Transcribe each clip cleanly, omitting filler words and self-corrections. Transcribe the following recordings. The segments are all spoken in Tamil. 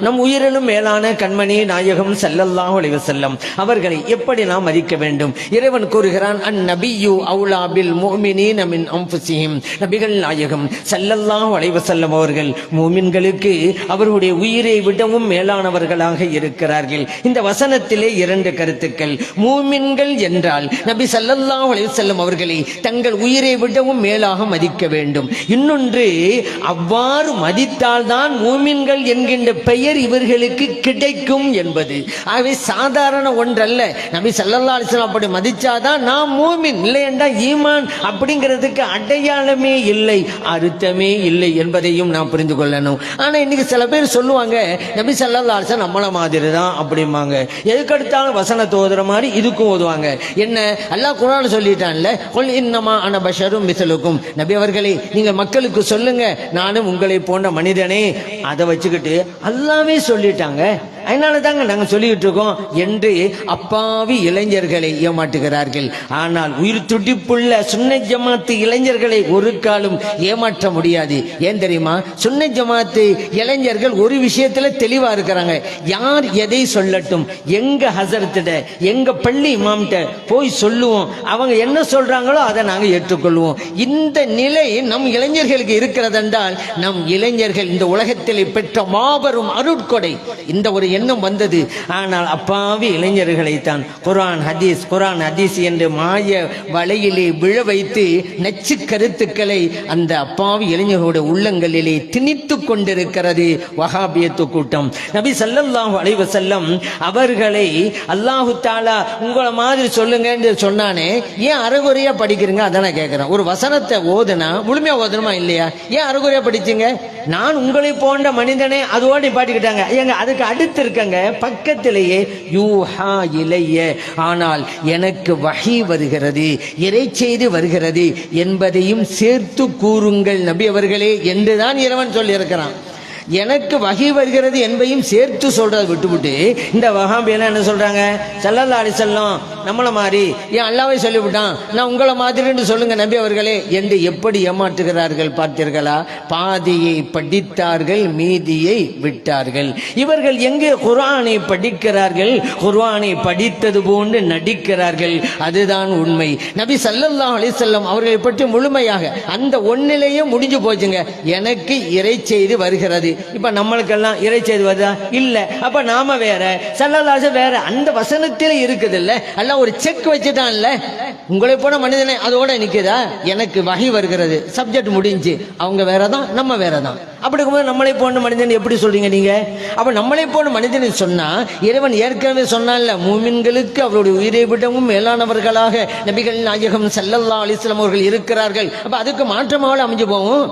நம் உயிரினும் மேலான கண்மணி நாயகம் ஸல்லல்லாஹு அலைஹி வஸல்லம் அவர்களை எப்படி நாம் மதிக்க வேண்டும்? இறைவன் கூறுகிறான், அந்நபியு அவுலா பில் முஃமினீன மின் அன்ஃபுஸிஹிம். நபிகள் நாயகம் ஸல்லல்லாஹு அலைஹி வஸல்லம் அவர்கள் மூமின்களுக்கு அவர்களுடைய உயிரை விடவும் மேலானவர்களாக இருக்கிறார்கள். இந்த வசனத்திலே இரண்டு கருத்துக்கள். மூமின்கள் என்றால் நபி ஸல்லல்லாஹு அலைஹி வஸல்லம் அவர்களை தங்கள் உயிரை விடவும் மேலாக மதிக்க வேண்டும். இன்னொன்று, அவ்வாறு மதித்தால்தான் மூமின்கள் என்கின்ற பெயர் இவர்களுக்கு கிடைக்கும் என்பது. ஆகவே சாதாரண ஒன்றல்ல. நபி ஸல்லல்லாஹு அலைஹி வஸல்லம் அப்படி மதிச்சாதான் நாம் மூமின், இல்லை என்றால் ஈமான் அப்படிங்கிறதுக்கு அடையாளமே இல்லை, அர்த்தமே இல்லை என்பதையும் நாம் புரிந்து கொள்ளணும். ஆனா இன்னைக்கு சில பேர் சொல்லுவாங்க, நபி ஸல்லல்லாஹு அலைஹி வஸல்லம் நம்மள மாதிரி தான் அப்படிம்பாங்க. எதுக்கெடுத்தாலும் வசனத்தை ஓதுற மாதிரி இதுக்கும் ஓதுவாங்க. என்ன, அல்லாஹ் குர்ஆன்ல சொல்லிட்டான்ல, குல் இன்னமா அன பஷரும் மிஸ்லுக்கும். நபி அவர்களே, நீங்க மக்களுக்கு சொல்லுங்க, நானும் உங்களை போன்ற மனிதனே. அதை வச்சுக்கிட்டு அல்லாஹ்வே சொல்லிட்டாங்க, அதனால தாங்க நாங்கள் சொல்லிக்கிட்டு இருக்கோம் என்று அப்பாவி இளைஞர்களை ஏமாற்றுகிறார்கள். ஆனால் உயிர் துடிப்புள்ள சுன்னத் ஜமாத்து இளைஞர்களை ஒரு காலம் ஏமாற்ற முடியாது. ஏன் தெரியுமா? சுன்னத் ஜமாத்து இளைஞர்கள் ஒரு விஷயத்துல தெளிவா இருக்கிறாங்க. யார் எதை சொல்லட்டும், எங்க ஹசரத்திட எங்க பள்ளி இமாம்கிட்ட போய் சொல்லுவோம், அவங்க என்ன சொல்றாங்களோ அதை நாங்கள் ஏற்றுக்கொள்வோம். இந்த நிலை நம் இளைஞர்களுக்கு இருக்கிறதென்றால் நம் இளைஞர்கள் இந்த உலகத்தில் பெற்ற மாபெரும் அருட்கொடை. இந்த ஒரு எண்ணம் வந்தது. ஆனால் அப்பாவி இளைஞர்களைத்தான் குர்ஆன் ஹதீஸ் என்று மாய வலையிலே விழ வைத்து நச்சு கருத்துக்களை அந்த அப்பாவி இளைஞர்களுடைய உள்ளங்களிலே திணித்து கொண்டிருக்கிறது வஹாபியத்து கூட்டம். நபி ஸல்லல்லாஹு அலைஹி வஸல்லம் அவர்களை அல்லாஹு தஆலா உங்களை மாதிரி சொல்லுங்க என்று சொன்னானே, ஏன் அரைகுறையா படிக்கிறீங்க? அதான் நான் கேட்கிறேன். ஒரு வசனத்தை ஓதுனா முழுமையா ஓதணுமா இல்லையா? ஏன் அரைகுறையா படிச்சீங்க? நான் உங்களை போன்ற மனிதனே அதோடு பாட்டிக்கிட்டாங்க. ஏங்க, அதுக்கு அடுத்து இருக்கங்க பக்கத்திலேயே யூஹா இலைய, ஆனால் எனக்கு வஹி வருகிறது, இறைச்செய்தி வருகிறது என்பதையும் சேர்த்து கூறுங்கள் நபி அவர்களே என்றுதான் இறைவன் சொல்லி இருக்கிறான். எனக்கு வஹி வருகிறது என்பதையும் சேர்த்து சொல்றதை விட்டுவிட்டு இந்த வஹாபியெல்லாம் என்ன சொல்றாங்க, ஸல்லல்லாஹு அலைஹி வஸல்லம் நம்மள மாதிரி, ஏன் அல்லாஹ்வே சொல்லிவிட்டான், நான் உங்களை மாதிரி சொல்லுங்க நபி அவர்களே என்று எப்படி ஏமாற்றுகிறார்கள் பார்த்தீர்களா? பாதியை படித்தார்கள், மீதியை விட்டார்கள். இவர்கள் எங்கே குர்ஆனை படிக்கிறார்கள்? குர்ஆனை படித்தது போன்று நடிக்கிறார்கள். அதுதான் உண்மை. நபி ஸல்லல்லாஹு அலைஹி வஸல்லம் அவர்களை பற்றி முழுமையாக அந்த ஒன்னிலேயே முடிஞ்சு போச்சுங்க. எனக்கு இறைச்செய்தி வருகிறது. இப்ப நம்மளுக்கெல்லாம் இறைச்செய்தி வருதா? இல்ல. அப்ப நாம வேற, ஸல்லல்லாஹு அலைஹி வஸல்லம் வேற. அந்த வசனத்திலே இருக்குது இல்ல, அல்லாஹ் ஒரு செக் வச்சுட்டான்ல, உங்களை போன மனிதனே அதோட நிக்குதா? எனக்கு வஹி வருகிறது, சப்ஜெக்ட் முடிஞ்சு. அவங்க வேறதான், நம்ம வேறதான். அப்படி இருக்கும்போது நம்மளை போன மனிதன் எப்படி சொல்றீங்க நீங்க? அப்ப நம்மளை போன மனிதனை சொன்னா இறைவன் ஏற்கனவே சொன்னான்ல, மூமின்களுக்கு அவருடைய உயிரை விடவும் மேலானவர்களாக நபிகள் நாயகம் ஸல்லல்லாஹு அலைஹி வஸல்லம் அவர்கள் இருக்கிறார்கள். அப்ப அதுக்கு மாற்றமாக அமைஞ்சு போகும்.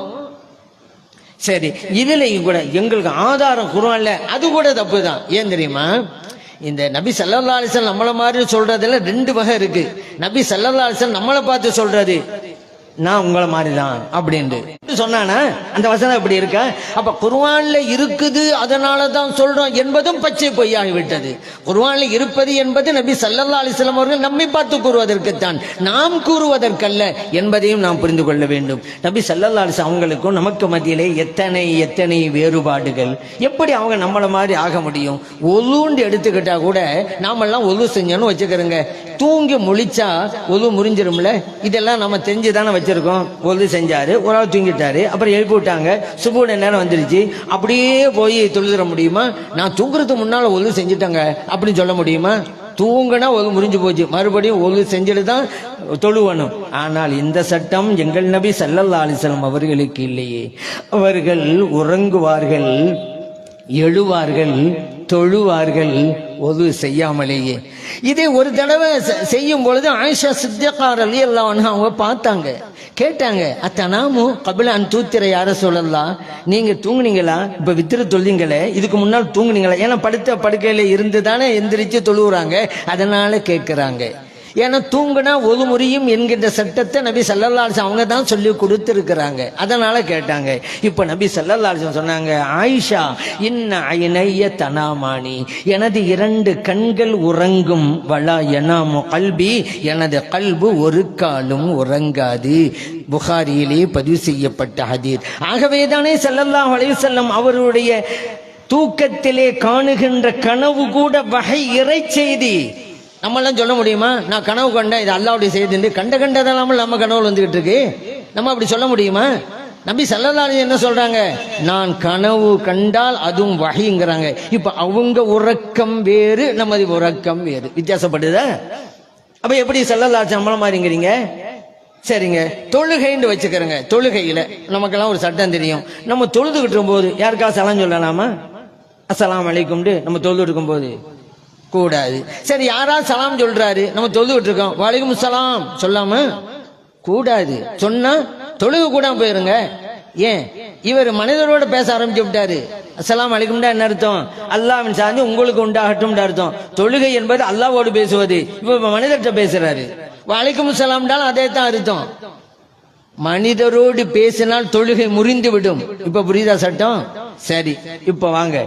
சரி, இதுலயும் கூட எங்களுக்கு ஆதாரம் குர்ஆன்ல, அது கூட தப்பு தான். ஏன் தெரியுமா? இந்த நபி ஸல்லல்லாஹு அலைஹி வஸல்லம் நம்மள மாதிரி சொல்றதுல ரெண்டு வகை இருக்கு. நபி ஸல்லல்லாஹு அலைஹி வஸல்லம் நம்மளை பார்த்து சொல்றது, நான் உங்களை மாதிரி தான் அப்படின்னு சொன்னானா? அந்த வசனம் எப்படி இருக்க? அப்ப குர்ஆன்ல இருக்குது அதனால தான் சொல்றோம் என்பதும் பச்சை பொய்யாகிவிட்டது. குர்ஆன்ல இருப்பது என்பது நபி ஸல்லல்லாஹு அலைஹி வஸல்லம் அவர்கள் நம்மை பார்த்து கூறுவதற்குத்தான், நாம் கூறுவதற்கல்ல என்பதையும் நாம் புரிந்து கொள்ள வேண்டும். நபி ஸல்லல்லாஹு அலைஹி வஸல்லம் அவங்களுக்கும் நமக்கு மத்தியிலே எத்தனை வேறுபாடுகள். எப்படி அவங்க நம்மள மாதிரி ஆக முடியும்? ஒழுண்டு எடுத்துக்கிட்டா கூட நாமெல்லாம் ஒழு செஞ்சோன்னு வச்சுக்கிறோங்க. தூங்கி முழிச்சா ஒழு முறிஞ்சிரும்ல. இதெல்லாம் நம்ம தெரிஞ்சுதானே வச்சிருக்கோம். ஒழு செஞ்சாரு, ஒரு ஆள் தூங்கிட்டாரு, அப்புறம் எழுப்பி விட்டாங்க, சுபுடைய நேரம் வந்துருச்சு. அப்படியே போய் தொழுதுற முடியுமா? நான் தூங்குறதுக்கு முன்னால ஒழு செஞ்சுட்டாங்க அப்படின்னு சொல்ல முடியுமா? தூங்குனா ஒழு முறிஞ்சு போச்சு, மறுபடியும் ஒழு செஞ்சுட்டு தான் தொழுவணும். ஆனால் இந்த சட்டம் எங்கள் நபி ஸல்லல்லாஹு அலைஹி வஸல்லம் அவர்களுக்கு இல்லையே. அவர்கள் உறங்குவார்கள், எழுவார்கள், தொழுவார்கள் ஒது செய்யாமலேயே. இதை ஒரு தடவை செய்யும் பொழுது ஆயிஷா சித்திகா ரலியல்லாஹு அன்ஹா அவங்க பார்த்தாங்க, கேட்டாங்க, அத்தனாமு கபில அன் தூத்திர யார சொல்லலாம், நீங்க தூங்குனீங்களா? இப்ப வித்திர தொழுதீங்களே, இதுக்கு முன்னால் தூங்குனீங்களா? ஏன்னா படுத்த படுக்கையில இருந்து தானே எந்திரிச்சு தொழுவுறாங்க, அதனால கேட்கிறாங்க. ஏன்னா தூங்குனா ஒது முறியும் என்கின்ற சட்டத்தை நபி ஸல்லல்லாஹு அலைஹி வஸல்லம் அவங்க தான் சொல்லி கொடுத்துருக்கிறாங்க, அதனால கேட்டாங்க. இப்ப நபி ஸல்லல்லாஹு அலைஹி வஸல்லம் சொன்னாங்க, ஆயிஷா இன்ன ஐனைய தனாமானி, எனது இரண்டு கண்கள் உறங்கும், வலா யனாமு கல்பி, எனது கல்பு ஒரு காலும் உறங்காது. புகாரியிலே பதிவு செய்யப்பட்ட ஹதீஸ். ஆகவேதானே ஸல்லல்லாஹு அலைஹி வஸல்லம் அவருடைய தூக்கத்திலே காணுகின்ற கனவு கூட வகை இறை செய்தி. நம்மளாம் சொல்ல முடியுமா? நான் கனவு கண்டேன், இது அல்லாஹ்வுடைய செய்தி. கண்டதெல்லாம் நம்ம கனவுல வந்துகிட்டு இருக்கு. நம்ம அப்படி சொல்ல முடியுமா? நபி ஸல்லல்லாஹு அலைஹி என்ன சொல்றாங்க? நான் கனவு கண்டால் அதுவும் வஹீங்கிறாங்க. இப்ப அவங்க உறக்கம் வேறு, நமது உறக்கம் வேறு, வித்தியாசப்படுதா? அப்ப எப்படி ஸல்லல்லாஹு அலைஹி நம்மள மாதிரிங்கிறீங்க? சரிங்க, தொழுகைன்னு வச்சுக்கிறேங்க. தொழுகையில நமக்கெல்லாம் ஒரு சட்டம் தெரியும். நம்ம தொழுதுகிட்டு இருக்கும்போது யாருக்காவது சலாம் சொல்லலாமா? அஸ்ஸலாமு அலைக்கும்னு நம்ம தொழுது இருக்கும்போது கூடாது. சரி, யாராவது சலாம் சொல்றாரு, நம்ம தொழுதுகிட்டு இருக்கோம், வலைக்கும் சலாம் சொல்லாம கூடாது. சொன்னா தொழுக கூட போயிருங்க. ஏன்? இவர் மனிதரோட பேச ஆரம்பிச்சு விட்டாரு. அஸ்ஸலாமு அலைக்கும்டா என்ன அர்த்தம்? அல்லாஹ்வின் சாந்தி உங்களுக்கு உண்டாகட்டும் அர்த்தம். தொழுகை என்பது அல்லாஹ்வோடு பேசுவது. இப்ப மனிதர்கிட்ட பேசுறாரு, வலைக்கும் சலாம்டாலும் அதே தான் அர்த்தம். மனிதரோடு பேசினால் தொழுகை முறிந்து விடும். இப்ப புரியுதா சட்டம்? சரி, இப்ப வாங்க.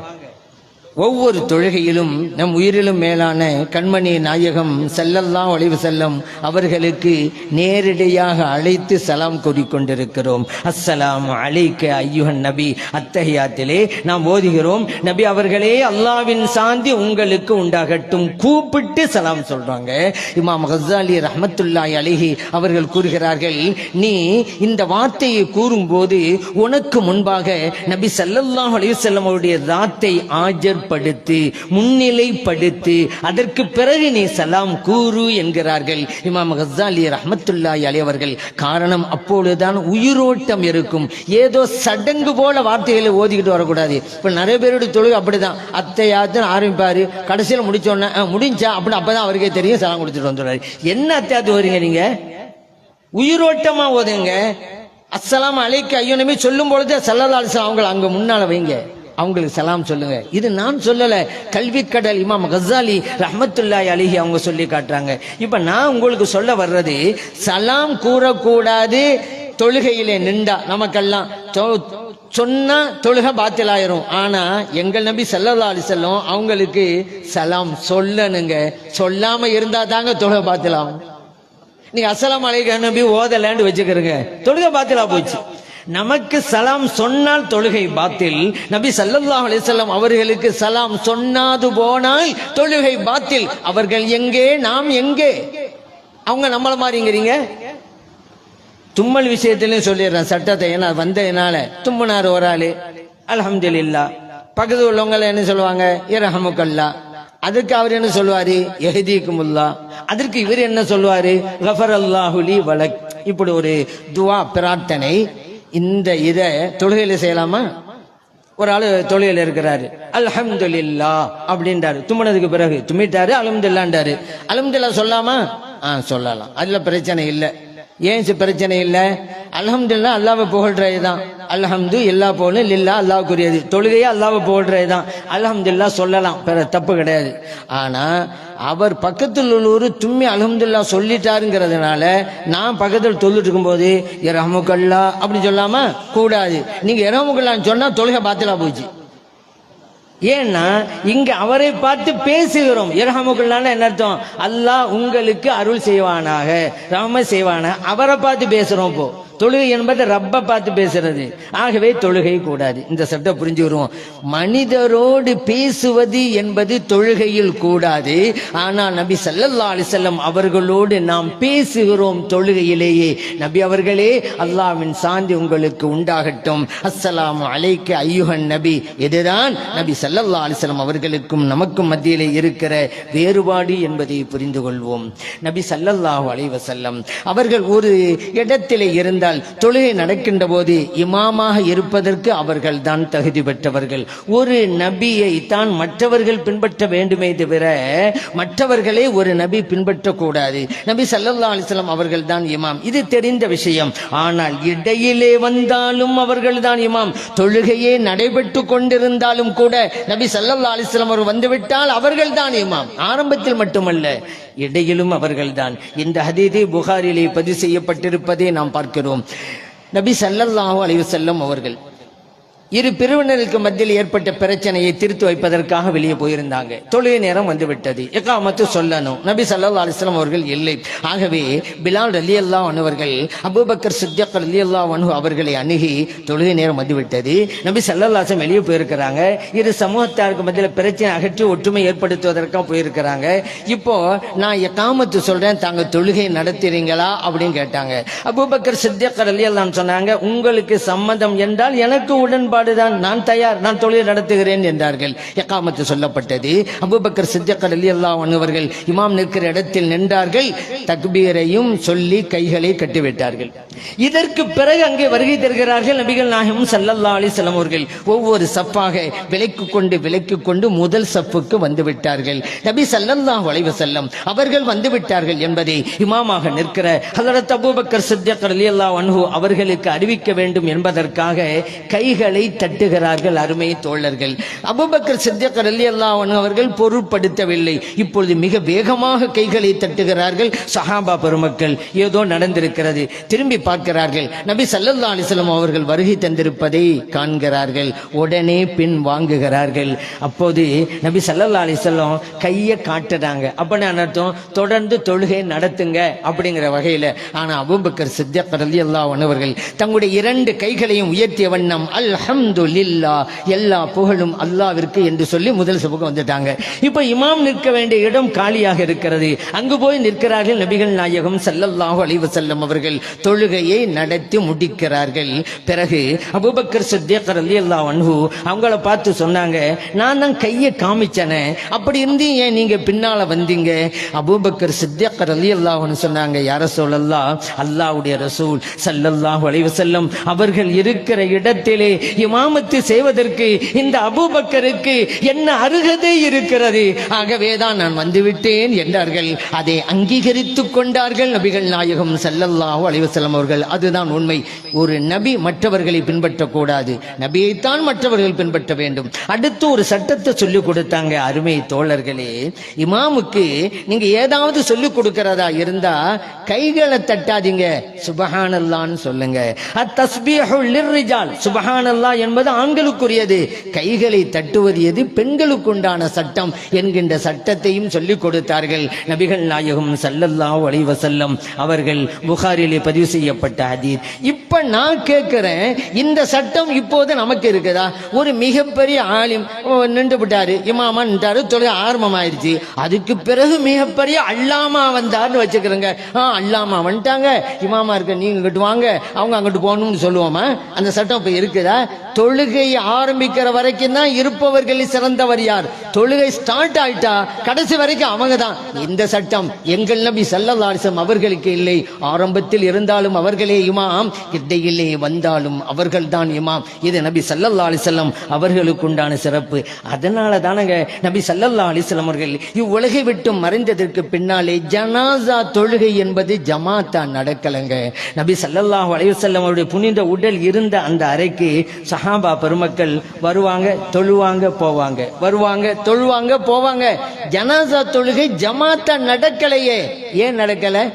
ஒவ்வொரு தொழுகையிலும் நம் உயிரிலும் மேலான கண்மணி நாயகம் ஸல்லல்லாஹு அலைஹி வஸல்லம் அவர்களுக்கு நேரடியாக அழைத்து சலாம் கூறிக்கொண்டிருக்கிறோம். அஸ்ஸலாமு அலைக்க அய்யுஹன் நபி. அத்தஹியாத்திலே நாம் ஓதுகிறோம், நபி அவர்களே அல்லாஹ்வின் சாந்தி உங்களுக்கு உண்டாகட்டும். கூப்பிட்டு சலாம் சொல்றாங்க. இமாம் கஸ்ஸாலி ரஹ்மத்துல்லாஹி அலைஹி அவர்கள் கூறுகிறார்கள், நீ இந்த வார்த்தையை கூறும்போது உனக்கு முன்பாக நபி ஸல்லல்லாஹு அலைஹி வஸல்லம் அவருடைய ذاتை ஆஜர் படுத்து, முன்னிலைப்படுத்து, அதற்கு பிறகு நீ சலாம் கூறு என்கிறார்கள் இமாம் கஸ்ஸாலி ரஹ்மத்துல்லாஹி அலைஹி அவர்கள். காரணம், அப்பொழுதுதான் உயிரோட்டம் இருக்கும். ஏதோ சடங்கு போல வார்த்தைகளை ஓதிக்கிட்டு வரக்கூடாது. இப்ப நிறைய பேருடைய தொழுகை அப்படிதான், அத்தையாத்துன்னு ஆரம்பிப்பாரு, கடைசியில் முடிச்சோன்னா முடிஞ்சா அப்படின்னு அப்பதான் அவருக்கே தெரியும், சலாம் கொடுத்துட்டு வந்துடுறாரு. என்ன அத்தையாத்து வரீங்க நீங்க? உயிரோட்டமா ஓதுங்க. அஸ்ஸலாமு அலைக்க அய்யுஹன் நபி சொல்லும் பொழுது ஸல்லல்லாஹு அலைஹி வஸல்லம் அவங்களை அங்க முன்னால வைங்க, அவங்களுக்கு சலாம் சொல்லுங்க. இது நான் சொல்லல, கல்வி கடல் இமாம் கஸ்ஸாலி ரஹ்மத்துல்லாஹி அலைஹி அவங்க சொல்லி காட்டுறாங்க. இப்ப நான் உங்களுக்கு சொல்ல வர்றது, சலாம் கூறக்கூடாது தொழுகையிலே நின்றா. நமக்கெல்லாம் சொன்னா தொழுகை பாத்திலாயிரும். ஆனா எங்கள் நபி ஸல்லல்லாஹு அலைஹி வஸல்லம் அவங்களுக்கு சலாம் சொல்லணுங்க. சொல்லாம இருந்தா தாங்க தொழுகை பாத்திலாகும். நீங்க அஸ்ஸலாமு அலைக்கும் நபி ஓதலன்னு வச்சுக்கிறீங்க, தொழுகை பாத்திலா போச்சு. நமக்கு சலாம் சொன்னால் தொழுகை பாத்தில். நபி ஸல்லல்லாஹு அலைஹி வஸல்லம் அவர்களுக்கு சலாம் சொன்னாது போனால் தொழுகை பாத்தில். அவர்கள் எங்கே, நாம் எங்கே? அவங்க நம்மள மாதிரிங்கிறீங்க. தும்மல் விஷயத்திலையும் சொல்லிடுறேன் சட்டத்தை. ஏன்னா வந்ததுனால தும்முனார் ஒரு ஆளு, அல்ஹம்துலில்லாஹ். பக்கத்து உள்ளவங்க என்ன சொல்லுவாங்க? இரஹமுக்கல்லாஹ். அதுக்கு அவர் என்ன சொல்லுவாரு? யஹ்தீகுமுல்லாஹ். அதற்கு இவர் என்ன சொல்லுவாரு? கஃபரல்லாஹு லி வலக். இப்படி ஒரு துஆ பிரார்த்தனை. இந்த இத தொழுகையில செய்யலாமா? ஒரு ஆளு தொழுகையில இருக்கிறாரு, அல்ஹம்துலில்லாஹ் அப்படின்றாரு. தும்முனதுக்கு பிறகு தும்மிட்டாரு, அல்ஹம்துலில்லாஹ்ன்றாரு. அல்ஹம்துலில்லாஹ் சொல்லாமா? சொல்லலாம், அதுல பிரச்சனை இல்லை. ஏன் பிரச்சனை இல்லை? அல்ஹம்துலில்லாஹ் அல்லாஹ்வை புகழ்றதுதான். அல்ஹம்து எல்லா போலும் லில்லா அல்லாஹ்வுக்குரியது. தொழுகையே அல்லாஹ்வை புகழ்றதுதான். அல்ஹம்துலில்லாஹ் சொல்லலாம், பிற தப்பு கிடையாது. ஆனா அவர் பக்கத்தில் உள்ளூர் தும்மி அல்ஹம்துலில்லாஹ் சொல்லிட்டாருங்கிறதுனால நான் பக்கத்தில் தொழுதுட்டு இருக்கும்போது இரஹமுக்கல்லாஹ் அப்படி சொல்லாம கூடாது. நீங்க இரஹமுக்கல்லாஹ்னு சொன்னா தொழுகை பாத்திலா போச்சு. ஏன்னா இங்க அவரை பார்த்து பேசுகிறோம். இரஹமுக்கல்லாஹ்னா என்ன அர்த்தம்? அல்லாஹ் உங்களுக்கு அருள் செய்வானாக, ரஹ்மத் செய்வானாக, அவரை பார்த்து பேசுறோம். இப்போ தொழுகை என்பது ரப்ப பார்த்து பேசுறது. ஆகவே தொழுகை கூடாது. இந்த சட்டம் புரிஞ்சுக்கிறோம். மனிதரோடு பேசுவது என்பது தொழுகையில் கூடாது. ஆனால் நபி ஸல்லல்லாஹு அலைஹி வஸல்லம் அவர்களோடு நாம் பேசுகிறோம் தொழுகையிலேயே. நபி அவர்களே அல்லாஹ்வின் சாந்தி உங்களுக்கு உண்டாகட்டும், அஸ்ஸலாமு அலைக்க அய்யுஹன் நபி. இதுதான் நபி ஸல்லல்லாஹு அலைஹி வஸல்லம் அவர்களுக்கும் நமக்கும் மத்தியிலே இருக்கிற வேறுபாடு என்பதை புரிந்து கொள்வோம். நபி ஸல்லல்லாஹு அலைஹி வஸல்லம் அவர்கள் ஒரு இடத்திலே இருந்தால் தொழுகை நடக்கின்ற போது இமாமாக இருப்பதற்கு அவர்கள் தான் தகுதி பெற்றவர்கள். ஒரு நபியை தான் மற்றவர்கள் பின்பற்ற வேண்டுமே தவிர மற்றவர்களை ஒரு நபி பின்பற்றக்கூடாது. நபி ஸல்லல்லாஹு அலைஹி வஸல்லம் அவர்கள் தான் இமாம், இது தெரிந்த விஷயம். ஆனால் இடையிலே வந்தாலும் அவர்கள் தான் இமாம். தொழுகையே நடைபெற்று கொண்டிருந்தாலும் கூட நபி ஸல்லல்லாஹு அலைஹி வஸல்லம் அவர் வந்துவிட்டால் அவர்கள் தான் இமாம். ஆரம்பத்தில் மட்டுமல்ல, இடையிலும் அவர்கள்தான். இந்த ஹதீஸை புகாரிலே பதிவு செய்யப்பட்டிருப்பதை நாம் பார்க்கிறோம். நபி ஸல்லல்லாஹு அலைஹி வஸல்லம் அவர்கள் இரு பிரிவினருக்கு மத்தியில் ஏற்பட்ட பிரச்சனையை தீர்த்து வைப்பதற்காக வெளியே போயிருந்தாங்க. தொழுகை நேரம் வந்து விட்டது. இகாமத்து சொல்லணும். நபி ஸல்லல்லாஹு அலைஹி வஸல்லம் அவர்கள் இல்லை. ஆகவே பிலால் ரலியல்லாஹு அன்ஹு அவர்கள் அபூபக்கர் சித்திக் ரலியல்லாஹு அன்ஹு அவர்களை அணுகி தொழுகை நேரம் வந்து விட்டது, நபி ஸல்லல்லாஹு அலைஹி வஸல்லம் வெளியே போயிருக்கிறாங்க, இரு சமூகத்தாருக்கு மத்தியில் பிரச்சனை அகற்றி ஒற்றுமை ஏற்படுத்துவதற்காக போயிருக்கிறாங்க. இப்போ நான் இகாமத்து சொல்றேன், தாங்க தொழுகை நடத்துறீங்களா அப்படின்னு கேட்டாங்க. அபூபக்கர் சித்திக் ரலியல்லாஹு அன்ஹு சொன்னாங்க, உங்களுக்கு சம்மதம் என்றால் எனக்கு உடன்பாடு தான், நான் தயார், நான் தொழுகை நடத்துகிறேன் என்றார்கள். இகாமத்து சொல்லப்பட்டது. அபூபக்கர் சித்திக் ரலியல்லாஹு அன்ஹு அவர்கள் இமாம் நிற்கிற இடத்தில் நின்றார்கள். தக்பீரையும் சொல்லி கைகளை கட்டிவிட்டார்கள். இதற்கு பிறகு அங்கே வருகை தருகிறார்கள் நபிகள் நாயகம் ஸல்லல்லாஹு அலைஹி வஸல்லம் அவர்கள். ஒவ்வொரு சப்பாக விலக்கிக் கொண்டு முதல் சப்புக்கு வந்து விட்டார்கள். நபி ஸல்லல்லாஹு அலைஹி வஸல்லம் அவர்கள் வந்து விட்டார்கள் என்பதை இமாமாக நிற்கிற ஹஜ்ரத் அபூபக்கர் சித்திக் ரலியல்லாஹு அன்ஹு அவர்களுக்கு அறிவிக்க வேண்டும் என்பதற்காக கைகளை தட்டுகிறார்கள். அருமை தோழர்கள், அபூபக்கர் சித்திக் ரலியல்லாஹு அன்ஹு அவர்கள் பொருட்படுத்தவில்லை. இப்பொழுது மிக வேகமாக கைகளை தட்டுகிறார்கள். சஹாபா பெருமக்கள் ஏதோ நடந்திருக்கிறது, திரும்பி பார்க்கிறார்கள். நபி ஸல்லல்லாஹு அலைஹி வஸல்லம் அவர்கள் வருகை தந்திருப்பதை காண்கிறார்கள். உடனே பின் வாங்குகிறார்கள். அப்போது நபி ஸல்லல்லாஹு அலைஹி வஸல்லம் கையை காட்டுறாங்க. அப்படி அர்த்தம் தொடர்ந்து தொழுகை நடத்துங்க அப்படிங்கிற வகையில. ஆனா அபூபக்கர் சித்திக் ரலியல்லாஹு அன்ஹு அவர்கள் தங்களுடைய இரண்டு கைகளையும் உயர்த்திய வண்ணம் அல்ஹம்துலில்லாஹ், எல்லா புகழும் அல்லாஹ்விற்கு என்று சொல்லி முதல் சபுக்கு வந்துட்டாங்க. இப்ப இமாம் நிற்க வேண்டிய இடம் காலியாக இருக்கிறது. அங்கு போய் நிற்கிறார்கள். நபிகள் நாயகம் ஸல்லல்லாஹு அலைஹி வஸல்லம் அவர்கள் தொழுகையை நடத்தி முடிக்கிறார்கள். பிறகு அபூபக்கர் சித்திக் ரலியல்லாஹு அன்ஹு அவங்கள பார்த்து சொன்னாங்க, நான் தான் கையை காமிச்சனே, அப்படி இருந்து ஏன் நீங்க பின்னால வந்தீங்க? அபூபக்கர் சித்திக் ரலியல்லாஹு அன்ஹு சொன்னாங்க, யா ரசூலல்லாஹ், அல்லாஹ்வுடைய ரசூல் ஸல்லல்லாஹு அலைஹி வஸல்லம் அவர்கள் இருக்கிற இடத்திலே இமாமத்து செய்வதற்கு இந்த அபூபக்கருக்கு என்ன அருகதை இருக்கிறது, ஆகவேதான் நான் வந்துவிட்டேன் என்றார்கள். அதை அங்கீகரித்துக் கொண்டார்கள் நபிகள் நாயகம் ஸல்லல்லாஹு அலைஹி வஸல்லம் அவர்கள். அதுதான் உண்மை. ஒரு நபி மற்றவர்களை பின்பற்றக்கூடாது, நபியைத்தான் மற்றவர்கள் பின்பற்ற வேண்டும். அடுத்து ஒரு சட்டத்தை சொல்லிக் கொடுத்தாங்க. அருமை தோழர்களே, இமாமுக்கு நீங்க ஏதாவது சொல்லிக் கொடுக்கிறதா இருந்தா கைகளை தட்டாதீங்க, சுபஹானல்லாஹ்னு சொல்லுங்க. அத்தஸ்பீஹு லிர்ரிஜால், சுபஹானல்லாஹ் என்பது ஆண்களுக்குரியது, கைகளை தட்டுவது எது பெண்களுக்கு உண்டான சட்டம் என்கின்ற சட்டத்தையும் சொல்லிக் கொடுத்தார்கள் நபிகள் நாயகம் ஸல்லல்லாஹு அலைஹி வஸல்லம் அவர்கள். புகாரிலே பதிவு செய்யப்பட்ட ஹதீஸ். இப்ப நான் கேட்கிறேன், இந்த சட்டம் இப்போது நமக்கு இருக்குதா? ஒரு மிகப்பெரிய ஆலிம் நின்று விட்டாரு, இமாமா நின்றாரு, தொழுகை ஆரம்பமாயிருச்சு. அதுக்கு பிறகு மிகப்பெரிய அல்லாமா வந்தார்னு வச்சுக்கிறேங்க. அல்லாமா வந்துட்டாங்க, இமாமா இருக்க நீங்க இங்கிட்டு வாங்க, அவங்க அங்கிட்டு போகணும்னு சொல்லுவோமா? அந்த சட்டம் இப்ப இருக்குதா? தொழுகை ஆரம்பிக்கிற வரைக்கும் தான் இருப்பவர்களில் சிறந்தவர் யார்? தொழுகை ஸ்டார்ட் ஆயிட்டா கடைசி வரைக்கும் அவங்க தான். இந்த சட்டம் எங்கள் நபி ஸல்லல்லாஹு அலைஹி வஸல்லம் அவர்களுக்கு இல்லை. ஆரம்பத்தில் இருந்தாலும் அவர்களே இமாம், இடையிலே வந்தாலும் அவர்கள் தான் இமாம். இது நபி ஸல்லல்லாஹு அலைஹி வஸல்லம் அவர்களுக்கு உண்டான சிறப்பு. அதனால தானங்க நபி ஸல்லல்லாஹு அலைஹி வஸல்லம் அவர்கள் இவ்வுலகை விட்டு மறைந்ததற்கு பின்னாலே ஜனாசா தொழுகை என்பது ஜமாத்தா நடக்கலங்க. நபி ஸல்லல்லாஹு அலைஹி வஸல்லம் அவருடைய புனித உடல் இருந்த அந்த அறைக்கு சஹாபா பெருமக்கள் வருவாங்க, தொழுவாங்க, போவாங்க, வருவாங்க, தொழுவாங்க, போவாங்க. ஜனாசா தொழுகை ஜமாத்தா நடக்கலையே. ஏன் நடக்கல?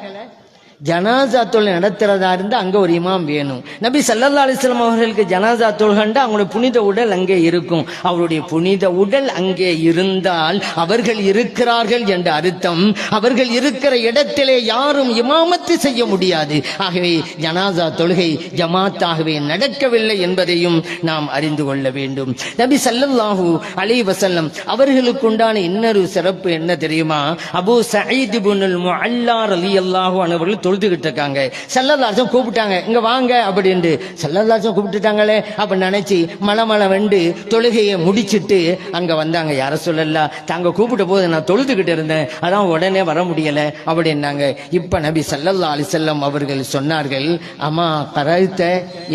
ஜனாசா தொழுகை நடத்துறதா இருந்தா அங்க ஒரு இமாம் வேணும். நபி ஸல்லல்லாஹு அலைஹி வஸல்லம் அவர்களுக்கு ஜனாசா தொழுகண்டா அவங்களுடைய புனித உடல் அங்கே இருக்கும். அவருடைய புனித உடல் அங்கே இருந்தால் அவர்கள் இருக்கிறார்கள் என்ற அர்த்தம். அவர்கள் இருக்கிற இடத்திலே யாரும் இமாமத்து செய்ய முடியாது. ஆகவே ஜனாசா தொழுகை ஜமாத்தாகவே நடக்கவில்லை என்பதையும் நாம் அறிந்து கொள்ள வேண்டும். நபி ஸல்லல்லாஹு அலைஹி வஸல்லம் அவர்களுக்கு உண்டான இன்னொரு சிறப்பு என்ன தெரியுமா? அபூ சயீத் இப்னுல் முஅல்லா ரலியல்லாஹு அன்ஹு அவர்கள் தொழுதுகிட்டு இருக்காங்க. ஸல்லல்லாஹு அலைஹி வஸல்லம் கூப்பிட்டாங்க, இங்க வாங்க அப்படின்னு. ஸல்லல்லாஹு அலைஹி வஸல்லம் கூப்பிட்டுட்டாங்களே அப்ப நினைச்சு மலமல வெண்டு தொழுகையை முடிச்சிட்டு அங்க வந்தாங்க. யா ரசூலல்லாஹ், தாங்க கூப்பிட்ட போது நான் தொழுதுகிட்டு இருந்தேன், அதான் உடனே வர முடியல அப்படின்னாங்க. இப்ப நபி ஸல்லல்லாஹு அலைஹி வஸல்லம் அவர்கள் சொன்னார்கள், அம்மா கரைத்த,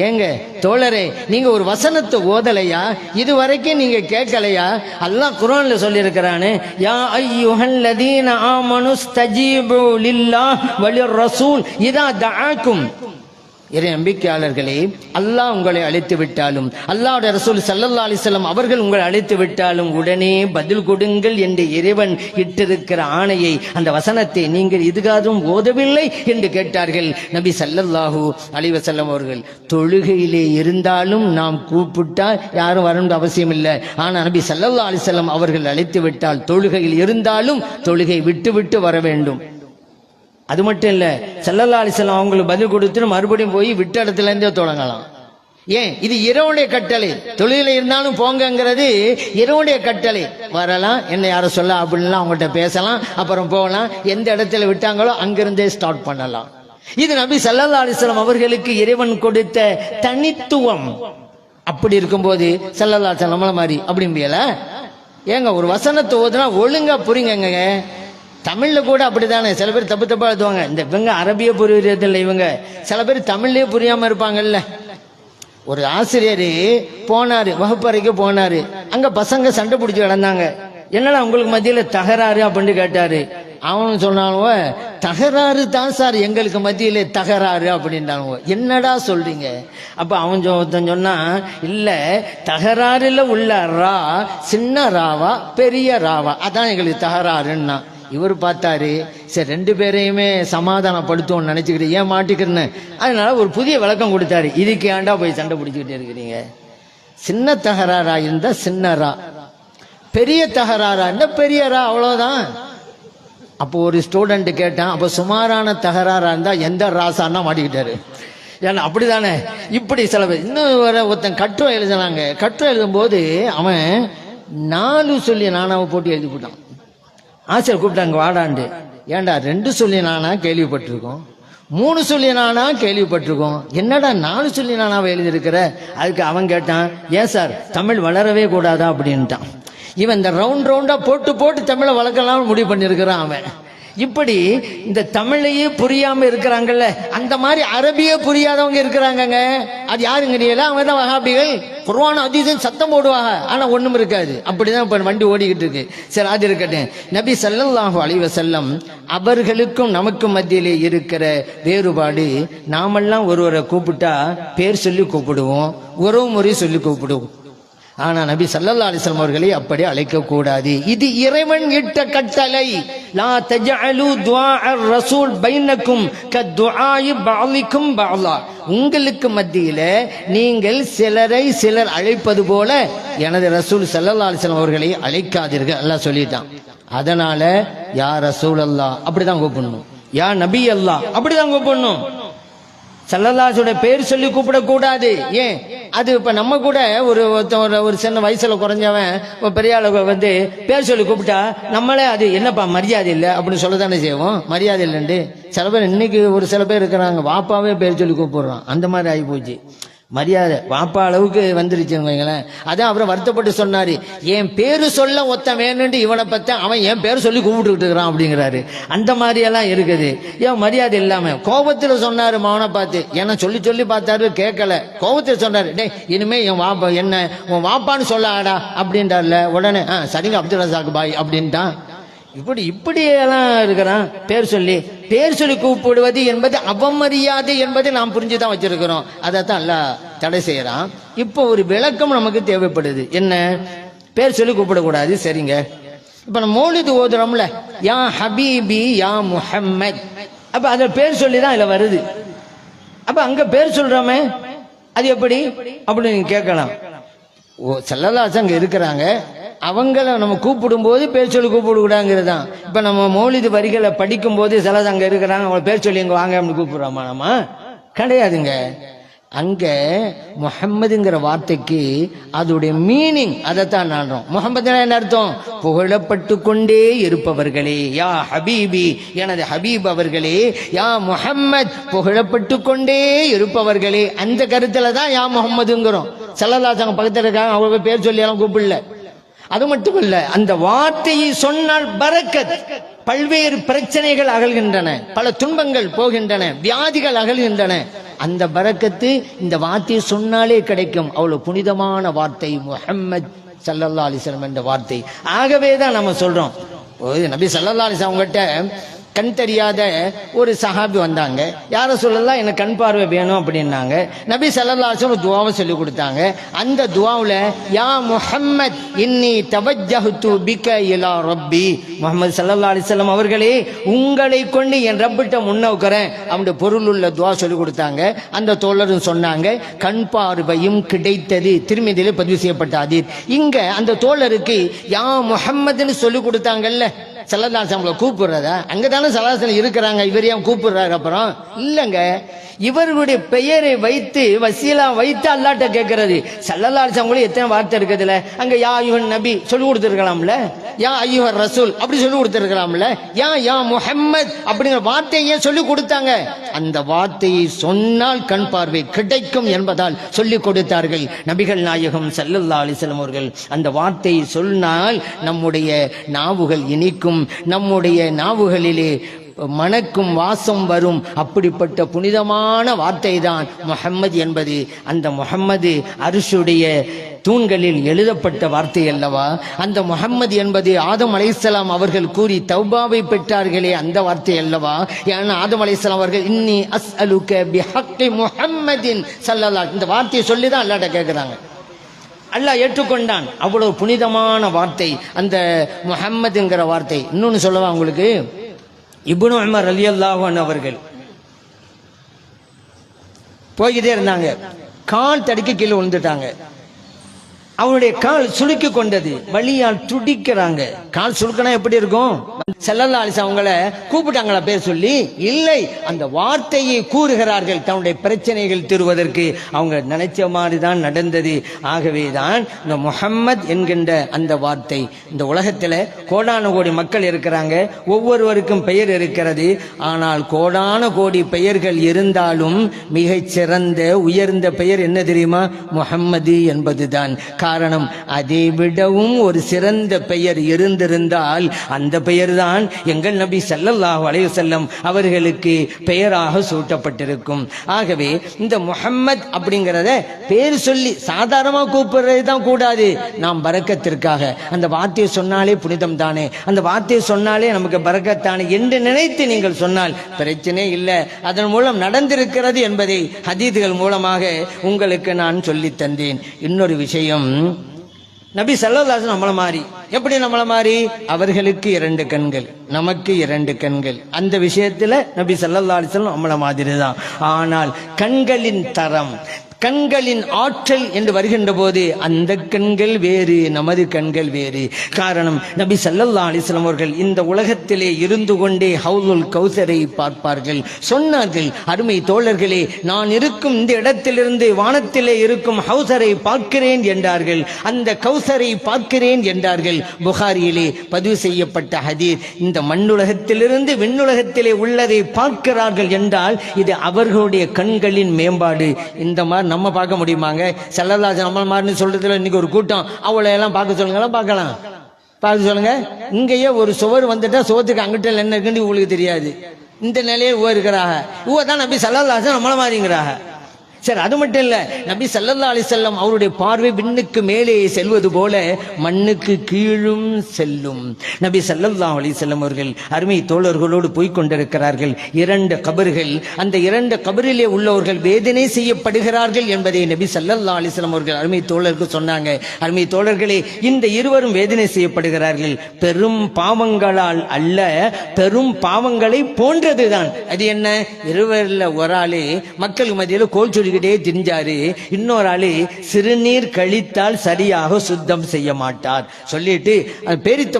ஏங்க தோழரே, நீங்க ஒரு வசனத்தை ஓதலையா? இதுவரைக்கும் நீங்க கேட்கலையா? அல்லாஹ் குர்ஆன்ல சொல்லி இருக்கிறானே, யா அய்யுஹல்லதீன ஆமனு ஸ்தஜீபு லில்லாஹ் வலிர் ரசூல் இதா தஆக்கும். இறை நம்பிக்கையாளர்களே, அல்லாஹ் உங்களை அழைத்து விட்டாலும், அல்லாஹ்வுடைய ரசூல் ஸல்லல்லாஹு அலைஹி வஸல்லம் அவர்கள் உங்களை அழைத்து விட்டாலும் உடனே பதில் கொடுங்கள் என்று இறைவன் இட்டிருக்கிற ஆணையை, அந்த வசனத்தை நீங்கள் இதுகாதும் ஓதவில்லை என்று கேட்டார்கள் நபி ஸல்லல்லாஹு அலைஹி வஸல்லம் அவர்கள். தொழுகையிலே இருந்தாலும் நாம் கூப்பிட்டா யாரும் வரணும் அவசியம் இல்லை. ஆனா நபி ஸல்லல்லாஹு அலைஹி வஸல்லம் அவர்கள் அழைத்து விட்டால் தொழுகையில் இருந்தாலும் தொழுகை விட்டு விட்டு வர வேண்டும். அது மட்டும் இல்ல, ஸல்லல்லாஹு அலைஹி வஸல்லம் அவங்களுக்கு பதில் கொடுத்துட்டு மறுபடியும் போய் விட்ட இடத்துல இருந்தே தொடங்கலாம். ஏன்? இது இரவுடைய கட்டளை. தொழில இருந்தாலும் போங்கிறது இரவுடைய கட்டளை. வரலாம், என்ன யாரும் சொல்ல அப்படின்லாம் அவங்ககிட்ட பேசலாம், அப்புறம் போகலாம். எந்த இடத்துல விட்டாங்களோ அங்கிருந்தே ஸ்டார்ட் பண்ணலாம். இது நபி ஸல்லல்லாஹு அலைஹி வஸல்லம் அவர்களுக்கு இறைவன் கொடுத்த தனித்துவம். அப்படி இருக்கும்போது ஸல்லல்லாஹு அலைஹி வஸல்லம் நம்மள மாதிரி அப்படிம்பியல. ஏங்க, ஒரு வசனத்தை ஓதுனா ஒழுங்கா புரியுங்க. தமிழ்ல கூட அப்படித்தானே சில பேர் தப்பு தப்பா எழுதுவாங்க. இந்த இவங்க அரபிய புரியுறதில்லை, இவங்க சில பேர் தமிழ்லயே புரியாம இருப்பாங்கல்ல. ஒரு ஆசிரியர் போனாரு, வகுப்பறைக்கு போனாரு. அங்க பசங்க சண்டை பிடிச்சி கிடந்தாங்க. என்னடா உங்களுக்கு மத்தியில தகராறு அப்படின்னு கேட்டாரு. அவனு சொன்னானுவ, தகராறு தான் சார் எங்களுக்கு மத்தியில தகராறு அப்படின்றானுவ. என்னடா சொல்றீங்க? அப்ப அவன் சொன்னா, இல்ல தகராறுல உள்ள ரா சின்ன ராவா பெரிய ராவா, அதான் எங்களுக்கு தகராறுன்னா. இவர் பார்த்தாரு, சரி ரெண்டு பேரையுமே சமாதானப்படுத்துவோம்னு நினைச்சுக்கிட்டு ஏன் மாட்டிக்கிறேன்னு, அதனால ஒரு புதிய விளக்கம் கொடுத்தாரு. இதுக்கு ஏன்டா போய் சண்டை பிடிச்சிக்கிட்டே இருக்கிறீங்க? சின்ன தகராறா இருந்தா சின்ன ரா, பெரிய தகராறா இருந்தா பெரிய ரா, அவ்வளவுதான். அப்போ ஒரு ஸ்டூடெண்ட் கேட்டான், அப்ப சுமாரான தகராறா இருந்தா எந்த ராசான்னா மாட்டிக்கிட்டாரு. ஏன்னா அப்படிதானே. இப்படி சில பேர் இன்னும் ஒருத்தன் கட்டுரை எழுதினாங்க. கட்டுரை எழுதும் போது அவன் 4 சொல்லி நானாவை போட்டு எழுதி போட்டான். ஆசிரியர் கூப்பிட்டாங்க, வாடாண்டு. ஏண்டா 2 சொல்லி நானா கேள்விப்பட்டிருக்கோம், 3 சொல்லி நானா கேள்விப்பட்டிருக்கோம், என்னடா 4 சொல்லி நானாவை எழுதியிருக்கிற? அதுக்கு அவன் கேட்டான், ஏன் சார் தமிழ் வளரவே கூடாதா அப்படின்ட்டான். இவன் இந்த ரவுண்ட் ரவுண்டா போட்டு போட்டு தமிழை வளர்க்கலாம் முடிவு பண்ணியிருக்கிறான் அவன். இப்படி இந்த தமிழையே புரியாம இருக்கிறாங்கல்ல, அந்த மாதிரி அரபியே புரியாதவங்க இருக்கிறாங்கங்க. அது யாருங்கிறீங்களா? அவங்க தான் வஹாபிகள். குர்ஆன் ஹதீஸும் சத்தம் போடுவாங்க, ஆனா ஒண்ணும் இருக்காது. அப்படிதான் இப்ப வண்டி ஓடிக்கிட்டு இருக்கு. சரி, அது இருக்கட்டும். நபி ஸல்லல்லாஹு அலைஹி வஸல்லம் அவர்களுக்கும் நமக்கும் மத்தியிலே இருக்கிற வேறுபாடு, நாமெல்லாம் ஒருவரை கூப்பிட்டா பேர் சொல்லி கூப்பிடுவோம், உறவு முறை சொல்லி கூப்பிடுவோம். ஆனா நபி ஸல்லல்லாஹு அலைஹி வஸல்லம் அவர்களை அப்படி அழைக்க கூடாது. இது இறைவன் இட்ட கட்டளை. லா தஜஅலு துஆஅர் ரசூல் பைனக்கும் கதுஆஇ பஅலிக்கும் பஅலா. உங்களுக்கு மத்தியில நீங்கள் சிலரை சிலர் அழைப்பது போல எனது ரசூல் ஸல்லல்லாஹு அலைஹி வஸல்லம் அவர்களை அழைக்காதீர்கள், அல்லாஹ் சொல்லிட்டான். அதனால யா ரசூல் அல்லாஹ் அப்படிதான் கூப்பிடணும், யா நபி அல்லாஹ் அப்படிதான் கூப்பிடணும். ஸல்லல்லாஹுடைய பேர் சொல்லி கூப்பிடக்கூடாது. ஏன்? அது இப்ப நம்ம கூட ஒரு சின்ன வயசுல குறைஞ்சவன் பெரிய ஆளு வந்து பேர் சொல்லி கூப்பிட்டா நம்மளே அது என்னப்பா மரியாதை இல்லை அப்படின்னு சொல்லத்தானே செய்வோம். மரியாதை இல்லைன்னு சில பேர் இன்னைக்கு ஒரு சில பேர் இருக்கிறாங்க, வாப்பாவே பேர் சொல்லி கூப்பிடுறான். அந்த மாதிரி ஆகி போச்சு. மரியாதை வாப்பா அளவுக்கு வந்துருச்சுன்னு வைங்களேன். அதான் அப்புறம் வருத்தப்பட்டு சொன்னாரு, என் பேரு சொல்ல ஒத்த வேணும்னு இவனை பத்த அவன் என் பேர் சொல்லி கூப்பிட்டுக்கிட்டு இருக்கிறான் அப்படிங்கிறாரு. அந்த மாதிரி எல்லாம் இருக்குது. ஏன் மரியாதை இல்லாம கோபத்துல சொன்னாரு மகனை பார்த்து, ஏன்னா சொல்லி சொல்லி பார்த்தாரு கேட்கல. கோபத்துல சொன்னாரு, டே இனிமே என் வாப்பா என்ன உன் வாப்பான்னு சொல்ல ஆடா அப்படின்றார்ல. உடனே சரிங்க அப்துல் ரசாக் பாய் அப்படின்ட்டான். இப்படி எல்லாம் இருக்கிறான். பேர் சொல்லி கூப்பிடுவது என்பது அவமரியாதை என்பதை நாம் புரிஞ்சுதான் வச்சிருக்கிறோம். அதைத்தான் அல்லாஹ் தடை செய்யறான். இப்போ ஒரு விளக்கம் நமக்கு தேவைப்படுது. என்ன? பேர் சொல்லி கூப்பிடக்கூடாது. சரிங்க, இப்ப நம்ம மௌலிது ஓதுறோம்ல, யா ஹபீபி யா முஹம்மத், அப்ப அத பேர் சொல்லிதான் இதுல வருது. அப்ப அங்க பேர் சொல்றோமே, அது எப்படி அப்படின்னு நீங்க கேட்கலாம். ஸல்லல்லாஹு அலைஹி வஸல்லம் இருக்கிறாங்க, அவங்கள நம்ம கூப்பிடும் போது பேர் சொல்லி கூப்பிடக்கூடாங்கிறது தான். இப்ப நம்ம மௌலிது வரிகளை படிக்கும் போது சில அங்க இருக்கிறாங்க, அவங்க பேர் சொல்லி எங்க வாங்க அப்படின்னு கூப்பிடுறோமா? நம்ம கிடையாதுங்க. அங்க முஹம்மதுங்கிற வார்த்தைக்கு அதோடைய மீனிங் அதைத்தான் நாடுறோம். முஹம்மது என்ன அர்த்தம்? புகழப்பட்டு கொண்டே இருப்பவர்களே, யா ஹபீபி எனது ஹபீப் அவர்களே, யா முஹம்மத் புகழப்பட்டு கொண்டே இருப்பவர்களே. அந்த கருத்துல தான் யா முஹம்மதுங்கிறோம். ஸல்லல்லாஹு அலைஹி வஸல்லம் பக்கத்துல இருக்காங்க, அவங்க பேர் சொல்லி எல்லாம் கூப்பிடல. அது மட்டும் இல்ல, அந்த வார்த்தையை சொன்னால் பரக்கத், பல்வேறு பிரச்சனைகள் அகல்கின்றன, பல துன்பங்கள் போகின்றன, வியாதிகள் அகல்கின்றன. அந்த பரக்கத்து இந்த வார்த்தையை சொன்னாலே கிடைக்கும். அவ்வளவு புனிதமான வார்த்தை முஹம்மத் ஸல்லல்லாஹு அலைஹி வஸல்லம் என்ற வார்த்தை. ஆகவே தான் நம்ம சொல்றோம், நபி ஸல்லல்லாஹு அலைஹி வஸல்லம் கிட்ட கண் தெரியாத ஒரு சஹாபி வந்தாங்க. யார சொல்லலாம், எனக்கு கண் பார்வை வேணும் அப்படின்னாங்க. நபி ஸல்லல்லாஹு அலைஹி வஸல்லம் துஆவை சொல்லி கொடுத்தாங்க. அந்த துஆவுல யா முஹம்மத் இன்னி தவஜ்ஜஹ்து பிக இலா ரப்பி, முஹம்மது ஸல்லல்லாஹு அலைஹி வஸல்லம் அவர்களே உங்களை கொண்டு என் ரப்பிட்ட முன்னோக்கிறேன் அப்படி பொருள் உள்ள துஆ சொல்லி கொடுத்தாங்க. அந்த தோழரும் சொன்னாங்க, கண் பார்வையும் கிடைத்தது. திருமதியிலே பதிவு செய்யப்பட்ட ஹதீஸ். இங்க அந்த தோழருக்கு யா முஹம்மதுன்னு சொல்லி கொடுத்தாங்கல்ல, ஸல்லல்லாஹு அலைஹி வஸல்லம் கூப்பிடுறதா? அங்கதானே ஸல்லல்லாஹு அலைஹி வஸல்லம் இருக்கிறாங்க, இவர் ஏன் கூப்பிடுறாரு? அப்புறம் இல்லங்க, இவர்களுடைய பெயரை வைத்து வசீலா வைத்து அல்லாஹ்ட்ட கேட்கிறது. ஸல்லல்லாஹு அலைஹி வஸல்லம் எத்தனை வார்த்தை இருக்குதுல, அங்க யா அய்யுஹன் நபி சொல்லி கொடுத்துருக்கலாம்ல, யா அய்யுஹர் ரசூல் அப்படி சொல்லி கொடுத்துருக்கலாம்ல, யா முஹம்மத் அப்படிங்கிற வார்த்தையை சொல்லி கொடுத்தாங்க. அந்த வார்த்தையை சொன்னால் கண் பார்வை கிடைக்கும் என்பதால் சொல்லி கொடுத்தார்கள் நபிகள் நாயகம் ஸல்லல்லாஹு அலைஹி வஸல்லம் அவர்கள். அந்த வார்த்தையை சொன்னால் நம்முடைய நாவுகள் இனிக்கும், நம்முடைய நாவுகளிலே மணக்கும் வாசம் வரும். அப்படிப்பட்ட புனிதமான வார்த்தை தான் முஹம்மது என்பது. அந்த முஹம்மது அர்ஷுடைய தூண்களில் எழுதப்பட்ட வார்த்தை அல்லவா? அந்த முஹம்மது என்பது ஆதம் அலைஹிஸ்ஸலாம் அவர்கள் கூறி தௌபாவை பெற்றார்களே அந்த வார்த்தை அல்லவா? ஏன்னா ஆதம் அலைஹிஸ்ஸலாம் அவர்கள் இன்னி அஸ்அலுக பிஹக்கி முஹம்மதின் ஸல்லல்லாஹு, இந்த வார்த்தையை சொல்லி தான் அல்லாஹ்ட்ட கேட்குறாங்க. அல்லாஹ் ஏற்றுக்கொண்டான். அவ்வளவு புனிதமான வார்த்தை அந்த முஹம்மதுங்கிற வார்த்தை. இன்னொன்னு சொல்லவா உங்களுக்கு, இப்னு உமர் ரலியல்லாஹு அன்ஹு அவர்கள் போய்கிட்டே இருந்தாங்க, கால் தடுக்கி கீழே விழுந்துட்டாங்க. அவனுடைய கால் சுளுக்கி கொண்டது, வலியால் துடிக்கிறாங்க. கால் சுளுக்கினா எப்படி இருக்கும்? ஸல்லல்லாஹு அலைஹி வஸல்லம் அவங்கள கூப்பிட்டாங்களா பேர் சொல்லி? இல்லை, அந்த வார்த்தையை கூறுகிறார்கள் தன்னுடைய பிரச்சனைகள் தீர்வதற்கு. அவங்க நினைச்ச மாதிரி தான் நடந்தது. ஆகவே தான் இந்த முஹம்மத் என்கின்ற அந்த வார்த்தை. இந்த உலகத்தில் கோடான கோடி மக்கள் இருக்கிறாங்க, ஒவ்வொருவருக்கும் பெயர் இருக்கிறது. ஆனால் கோடான கோடி பெயர்கள் இருந்தாலும் மிகச் சிறந்த உயர்ந்த பெயர் என்ன தெரியுமா? முஹம்மது என்பதுதான். காரணம், அதை விடவும் ஒரு சிறந்த பெயர் இருந்திருந்தால் அந்த பெயர் தான் எங்கள் நபி ஸல்லல்லாஹு அலைஹி வஸல்லம் அவர்களுக்கு பெயராக சூட்டப்பட்டிருக்கும். ஆகவே இந்த முஹம்மத் அப்படிங்கிறத பேர் சொல்லி சாதாரணமாக கூப்பிடுறது தான் கூடாது. நாம் பரக்கத்திற்காக அந்த வார்த்தையை சொன்னாலே புனிதம் தானே, அந்த வார்த்தையை சொன்னாலே நமக்கு பரக்கத்தானே என்று நினைத்து நீங்கள் சொன்னால் பிரச்சனை இல்லை. அதன் மூலம் நடந்திருக்கிறது என்பதை ஹதீதுகள் மூலமாக உங்களுக்கு நான் சொல்லி தந்தேன். இன்னொரு விஷயம், நபி ஸல்லல்லாஹு அலைஹி வஸல்லம் நம்மள மாதிரி. எப்படி நம்மள மாதிரி? அவர்களுக்கு 2 கண்கள், நமக்கு 2 கண்கள். அந்த விஷயத்துல நபி ஸல்லல்லாஹு அலைஹி வஸல்லம் நம்மள மாதிரி தான். ஆனால் கண்களின் தரம், கண்களின் ஆற்றல் என்று வருகின்ற போது அந்த கண்கள் வேறு, நமது கண்கள் வேறு. காரணம், நபி ஸல்லல்லாஹு அலைஹி வஸல்லம் அவர்கள் இந்த உலகத்திலே இருந்து கொண்டே ஹவுலுல் கௌசரை பார்ப்பார்கள். சொன்னார்கள், அருமை தோழர்களே, நான் இருக்கும் இந்த இடத்திலிருந்து வானத்திலே இருக்கும் ஹவுசரை பார்க்கிறேன் என்றார்கள். அந்த கௌசரை பார்க்கிறேன் என்றார்கள். புகாரியிலே பதிவு செய்யப்பட்ட ஹதீஸ். இந்த மண்ணுலகத்திலிருந்து விண்ணுலகத்திலே உள்ளதை பார்க்கிறார்கள் என்றால் இது அவர்களுடைய கண்களின் மேம்பாடு. இந்த மாதிரி நம்ம பார்க்க முடியுமாங்க? ஸல்லல்லாஹு அலைஹி வஸல்லம் மாதிரி சொல்றதுல இன்னைக்கு ஒரு கூட்டம், அவளை எல்லாம் பார்க்க சொல்லுங்களா? பார்க்கலாம், பார்க்க சொல்லுங்க. இங்கேயே ஒரு சுவர் வந்துட்டா சுவத்துக்கு அங்கிட்ட என்ன இருக்குன்னு உங்களுக்கு தெரியாது. இந்த நிலையில் இருக்கிறாங்க. தான் நபி ஸல்லல்லாஹு அலைஹி வஸல்லம் நம்மள மாதிரிங்கிறாங்க. சரி, அது மட்டும் இல்ல, நபி ஸல்லல்லாஹு அலைஹி வஸல்லம் அவருடைய பார்வை விண்ணுக்கு மேலே செல்வது போல மண்ணுக்கு கீழும் செல்லும். நபி ஸல்லல்லாஹு அலைஹி வஸல்லம் அவர்கள் அருமை தோழர்களோடு போய் கொண்டிருக்கிறார்கள். 2 கபர்கள், அந்த 2 கபரிலே உள்ளவர்கள் வேதனை செய்யப்படுகிறார்கள் என்பதை நபி ஸல்லல்லாஹு அலைஹி வஸல்லம் அவர்கள் அருமை தோழருக்கு சொன்னாங்க. அருமை தோழர்களே, இந்த இருவரும் வேதனை செய்யப்படுகிறார்கள். பெரும் பாவங்களால் அல்ல, பெரும் பாவங்களை போன்றதுதான். அது என்ன? இருவரில் ஒரு ஆளு மக்களுக்கு மத்தியில் கோல் சொல்லிக்கிட்டே திரிஞ்சாரு, இன்னொரு ஆளு சிறுநீர் கழித்தால் சரியாக சுத்தம் செய்ய மாட்டார் சொல்லிட்டு பேரித்த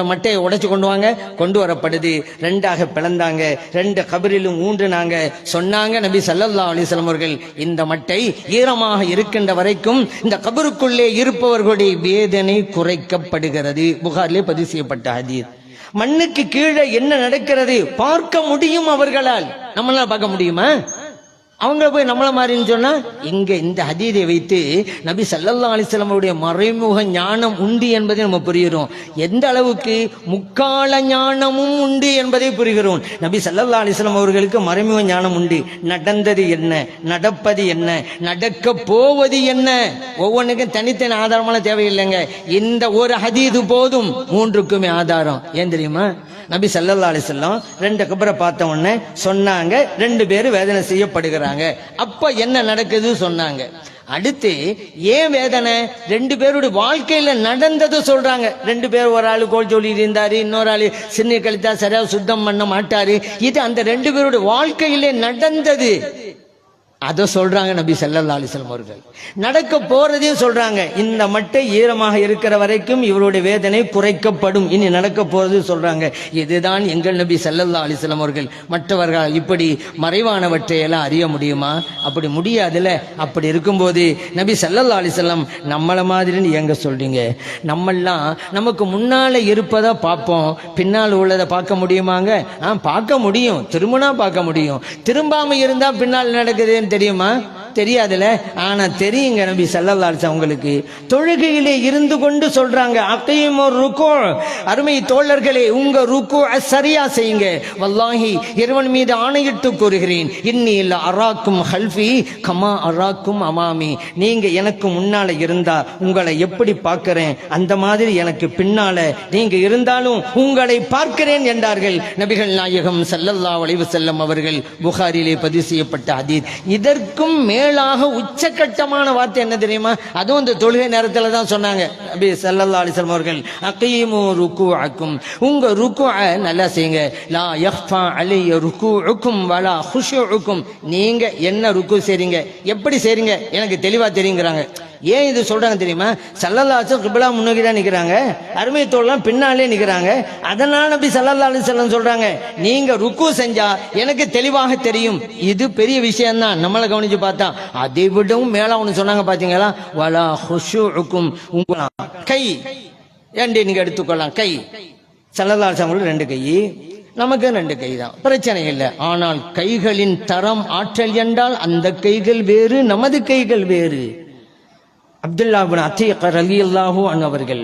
மட்டையை உடைச்சு கொண்டு வரப்படுது. 2ஆக பிளந்தாங்க, 2 கபரிலும் ஊன்றுனாங்க. சொன்னாங்க நபி ஸல்லல்லாஹு அலைஹி வஸல்லம் அவர்கள், இந்த மட்டை ஈரமாக இருக்கின்ற வரைக்கும் இந்த கபருக்குள்ளே இருப்பவர்களுடைய வேதனை குறைக்கப்படுகிறது. புகாரிலே பதிவு செய்யப்பட்ட ஹதீஸ். மண்ணுக்கு கீழே என்ன நடக்கிறது பார்க்க முடியும் அவர்களால், நம்மளால பார்க்க முடியுமா? அவங்க போய் நம்மள மாதிரின்னு சொன்னா, இங்க இந்த ஹதீதை வைத்து நபி ஸல்லல்லாஹு அலைஹி வஸல்லம் அவருடைய மறைமுக ஞானம் உண்டு என்பதை நம்ம புரிகிறோம். எந்த அளவுக்கு முக்கால ஞானமும் உண்டு என்பதை புரிகிறோம். நபி ஸல்லல்லாஹு அலைஹி வஸல்லம் அவர்களுக்கு மறைமுக ஞானம் உண்டு. நடந்தது என்ன, நடப்பது என்ன, நடக்க போவது என்ன, ஒவ்வொன்றுக்கும் தனித்தனி ஆதாரமான தேவையில்லைங்க. இந்த ஒரு ஹதீது போதும் 3க்குமே ஆதாரம். ஏன் தெரியுமா? நபி ஸல்லல்லாஹு அலைஹி வஸல்லம் 2 கபரை பார்த்த உடனே சொன்னாங்க 2 பேரும் வேதனை செய்யப்படுகிறாங்க. அப்ப என்ன நடக்குது சொன்னாங்க. அடுத்து ஏன் வேதனை, 2 பேருடைய வாழ்க்கையில நடந்தது சொல்றாங்க. 2 பேர், ஒரு ஆளு கோல் சொல்லி இருந்தாரு, இன்னொரு ஆளு சின்ன கழித்தா சரியா சுத்தம் பண்ண மாட்டாரு. இது அந்த 2 பேருடைய வாழ்க்கையிலே நடந்தது. அதை சொல்றாங்க நபி ஸல்லல்லாஹு அலைஹி வஸல்லம் அவர்கள். நடக்க போறதையும் சொல்றாங்க. இந்த மட்டை ஈரமாக இருக்கிற வரைக்கும் இவருடைய வேதனை குறைக்கப்படும். இனி நடக்க போறது சொல்றாங்க. இதுதான் எங்கள் நபி ஸல்லல்லாஹு அலைஹி வஸல்லம் அவர்கள். மற்றவர்கள் இப்படி மறைவானவற்றை எல்லாம் அறிய முடியுமா? அப்படி முடியாதுல்ல. அப்படி இருக்கும்போது நபி ஸல்லல்லாஹு அலைஹி வஸல்லம் நம்மள மாதிரின்னு எங்க சொல்றீங்க? நம்மெல்லாம் நமக்கு முன்னால இருப்பதை பார்ப்போம், பின்னால் உள்ளதை பார்க்க முடியுமாங்க? பார்க்க முடியும், திரும்பினா பார்க்க முடியும். திரும்பாம இருந்தா பின்னால் நடக்குதுன்னு தெரியுமா? தெரியாதுல. ஆனா தெரியுங்க நபி ஸல்லல்லாஹு அலைஹி வஸல்லம் உங்களுக்கு. தொழுகையிலே இருந்து கொண்டு சொல்றாங்க, அகீமுர் ருக்கு, அருமை தோழர்களே உங்க ருக்கு சரியா செய்யுங்க. வல்லாஹி இறைவன் மீது ஆணையிட்டு கூறுகிறேன், இன்னி லா அராக்கும் ஹல்ஃபி கமா அராக்கும் அமாமி. நீங்க எனக்கு முன்னால இருந்தா உங்களை எப்படி பார்க்கிறேன் அந்த மாதிரி எனக்கு பின்னால நீங்க இருந்தாலும் உங்களை பார்க்கிறேன் என்றார்கள் நபிகள் நாயகம் ஸல்லல்லாஹு அலைஹி வஸல்லம் அவர்கள். புகாரிலே பதிவு செய்யப்பட்ட ஹதீஸ். இதற்கும் மேலாக உச்சகட்டமான வார்த்தை என்ன தெரியுமா? அதுவும் இந்த தொழுகை நேரத்துல தான் சொன்னாங்க நபி ஸல்லல்லாஹு அலைஹி வஸல்லம் அவர்கள். அகீமு ருக்குஅக்கும், உங்க ருக்குஅ நல்லா செய்யுங்க. லா யஃபா அலைய ருக்குஉக்கும் வலா குஷூஉக்கும். நீங்க என்ன ருக்கு செய்றீங்க, எப்படி செய்றீங்க எனக்கு தெளிவா தெரியுங்கிறாங்க. ஏன் இது சொல்றாங்க தெரியுமா? ஸல்லல்லாஹு அலைஹி வஸல்லம் கிப்லா முன்னோக்கி தான் நிக்கிறாங்க, அருமை தோழலாம் பின்னாலே நிக்கிறாங்க. அதனால நபி ஸல்லல்லாஹு அலைஹி வஸல்லம் சொல்றாங்க, நீங்க ருக்கு செஞ்சா எனக்கு தெளிவாக தெரியும். இது பெரிய விஷயம் தான். நம்மளை கவனிச்சு பார்த்தா அதை விடவும் மேல ஒன்று சொன்னாங்க பாத்தீங்களா? வலா குஷூஉக்கும், உங்கள கை ஏண்டி நீங்க எடுத்துக்கொள்ளலாம். கை ஸல்லல்லாஹு அலைஹி வஸல்லம் 2 கை, நமக்கு 2 கை தான், பிரச்சனை இல்லை. ஆனால் கைகளின் தரம் ஆற்றல் என்றால் அந்த கைகள் வேறு, நமது கைகள் வேறு. அப்துல்லா இப்னு அத்தீக் ரலியல்லாஹு அன்ஹு அவர்கள்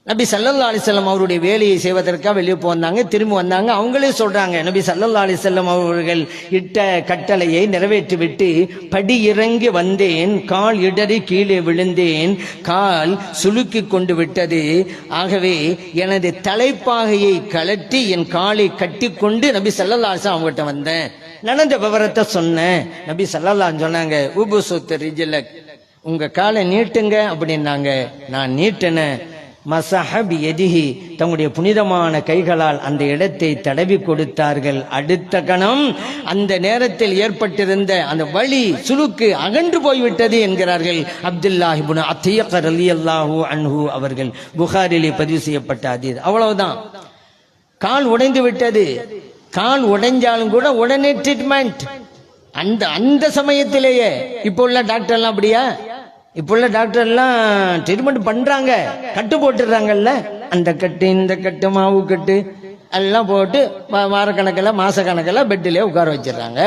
நபி ஸல்லல்லாஹு அலைஹி வஸல்லம் அவருடைய வேலையை செய்வதற்காக வெளியே போனாங்க, திரும்பி வந்தாங்க. அவங்களே சொல்றாங்க, நபி ஸல்லல்லாஹு அலைஹி வஸல்லம் அவர்கள் இட்ட கட்டளையை நிறைவேற்றிவிட்டு படி இறங்கி வந்தேன், கால் இடறி கீழே விழுந்தேன், கால் சுளுக்கி கொண்டு விட்டது. ஆகவே எனது தலைப்பாகையை கழட்டி என் காலை கட்டி கொண்டு நபி ஸல்லல்லாஹு அலைஹி வஸல்லம் அவங்ககிட்ட வந்தேன். நடந்த விவரத்தை சொன்னேன். நபி ஸல்லல்லாஹு அலைஹி சொன்னாங்க, உபுசுத் ரிஜ்லக், உங்க காலை நீட்டுங்க அப்படின்னாங்க. நான் நீட்டினேன். மஸஹபி யதிஹி, தங்களுடைய புனிதமான கைகளால் அந்த இடத்தை தடவி கொடுத்தார்கள். அடுத்த கணம் அந்த நேரத்தில் ஏற்பட்டிருந்த அந்த வலி சுளுக்கு அகன்று போய்விட்டது என்கிறார்கள் அப்துல்லாஹ் இப்னு அத்தீக் ரலியல்லாஹு அன்ஹு அவர்கள். புகாரிலே பதிவு செய்யப்பட்ட ஹதீஸ். அவ்வளவுதான், கால் உடைந்து விட்டது. கால் உடைஞ்சாலும் கூட உடனே ட்ரீட்மெண்ட். அந்த சமயத்திலேயே. இப்போ உள்ள டாக்டர்லாம் அப்படியா? இப்போ உள்ள டாக்டர்லாம் ட்ரீட்மெண்ட் பண்றாங்க, கட்டு போட்டுடுறாங்கல்ல. அந்த கட்டு இந்த கட்டு மாவு கட்டு எல்லாம் போட்டு வாரக்கணக்கில் மாசக்கணக்கில் பெட்டிலே உட்கார வச்சிடறாங்க.